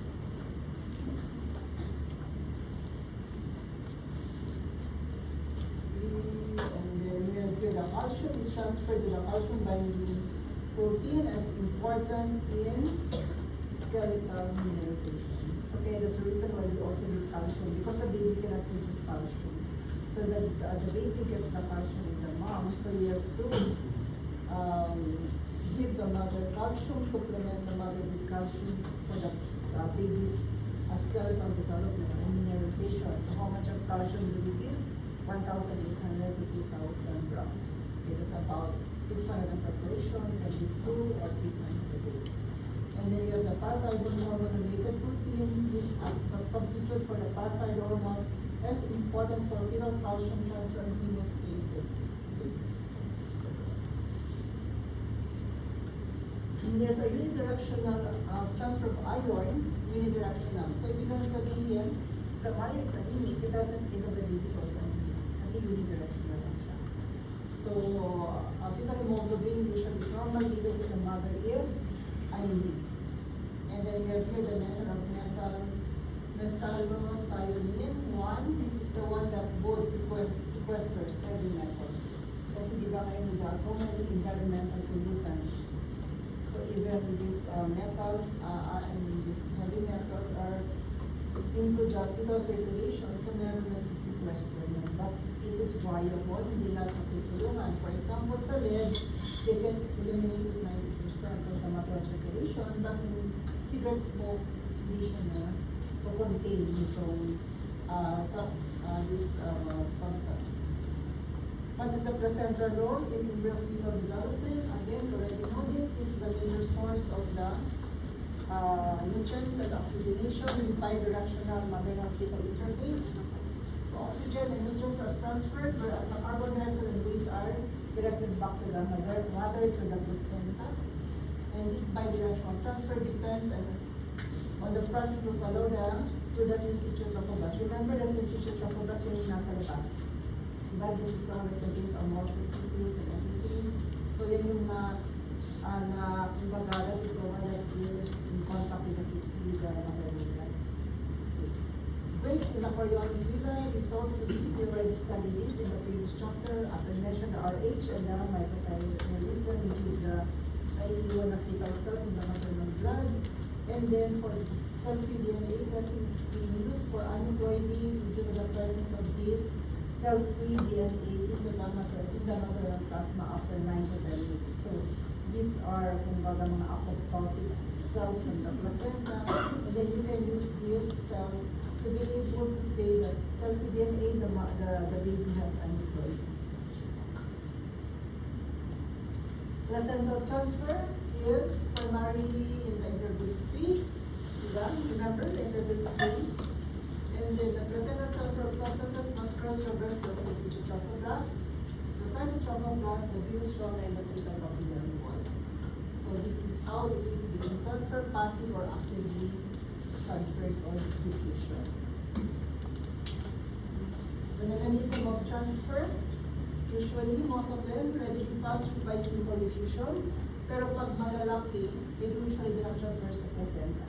And then we have here the calcium is transferred to the calcium binding protein as important in skeletal mineralization. So kaya that's the reason why we also need calcium because the baby cannot produce calcium. So that the baby gets the calcium in the mom. So you have to give the mother calcium, supplement the mother with calcium for the baby's skeletal development and mineralization. So how much of calcium do we give? 1,800 to 2,000 grams. Okay, that's about 600 in preparation, can be 2 or 3 times a day. And then you have the parathyroid hormone-related protein, which acts as a substitute for the parathyroid hormone, as important for fetal calcium transfer and hemostasis. Okay. And there's a unidirectional transfer of iron, unidirectional. So ibig sabihin, the mother is anemic, it doesn't mean that the baby is also anemic. Kasi unidirectional lang siya. So, fetal hemoglobin usually is normal even if the mother is anemic. And then you have here the mention of methylmethionine 1. This is the one that both sequesters heavy metals. Kasi di ba ngayon we got so many environmental pollutants. So even these metals and these heavy metals are into the fetal circulation, so meron na to sequester them. But it is viable, hindi lahat natutulungan. For example, sa lead, they can eliminate 90% of the metal circulation, but in cigarette smoke, hindi siya na contain itong this substance. What is the placental role in embryo fetal development? Again, you already know this. This is the major source of the nutrients and oxygenation in bidirectional maternal fetal interface. So oxygen and nutrients are transferred, whereas the carbon dioxide and waste are directed back to the mother to the placenta. And this bidirectional transfer depends on the process of Kalona to the syncytial trophoblasts. Remember the syncytial trophoblasts yung nasa labas. Diba? This is the one that contains amorphous nucleus and everything. So yan yung kumbaga, that is the one that is in contact with the mother. Breaks in the chorionic villi results to be, we already studied this in the previous chapter, as I mentioned, the RH and the microthyroidism, which is the IE1 of fetal cells in the maternal blood. And then for the cell-free DNA testing is being used for aneuploidy due to the presence of this cell-free DNA in the maternal plasma after 9 to 10 weeks. So these are kumbaga mga apoptotic cells from the placenta, and then you can use this cell to be able to say that cell-free DNA the baby has aneuploidy. Placental transfer is primarily in the intravenous space. Remember the intravenous space? And then the placental transfer of substances must cross-traverse the syncytial trophoblast, the cytotrophoblast, the virus-strong, and the fetal papillary wall. So this is how it is being transferred, passive or actively transferred or diffusion. The mechanism of transfer, usually most of them readily pass by simple diffusion. Pero pag malalaki, it usually do not traverse the placenta.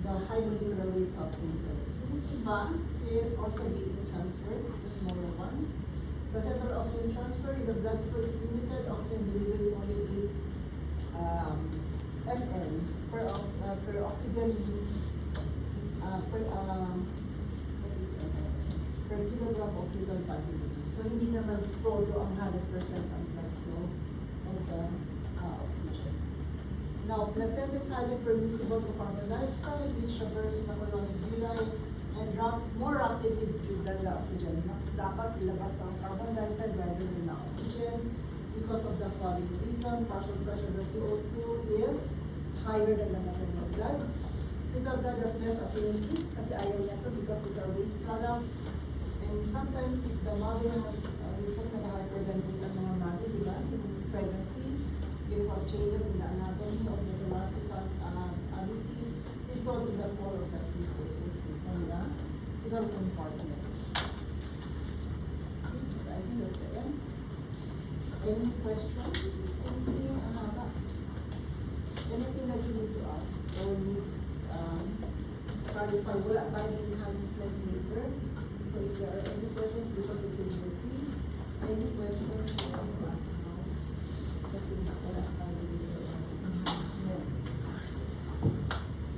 The high molecular weight substances. Yung iba, they're also being transferred, the smaller ones. The central oxygen transfer in the blood flow is limited. Oxygen delivery is only 8 ml per oxygen per kilogram of fetal body weight. So hindi naman todo ang 100% ang blood flow of the oxygen. Now, placenta is highly permissible to carbon dioxide, which traverses the chorionic villi and more rapidly than the oxygen. Mas dapat ilabas ang carbon dioxide rather than the oxygen because of the following reason. Partial pressure of CO2 is higher than the maternal blood. Fetal blood has less affinity kasi ayaw niya to because these are waste products. And sometimes if the mother has, usually nag-hyperventilate ang mga mami, di ba? Yung pregnancy, because changes in the anatomy of the thoracic cavity results in the fall of the fetus from the fetal compartment. I think that's the end. Any question? Anything, anything that you need to ask or need, clarify? Wala tayong enhancement later. So if there are any questions, because it will be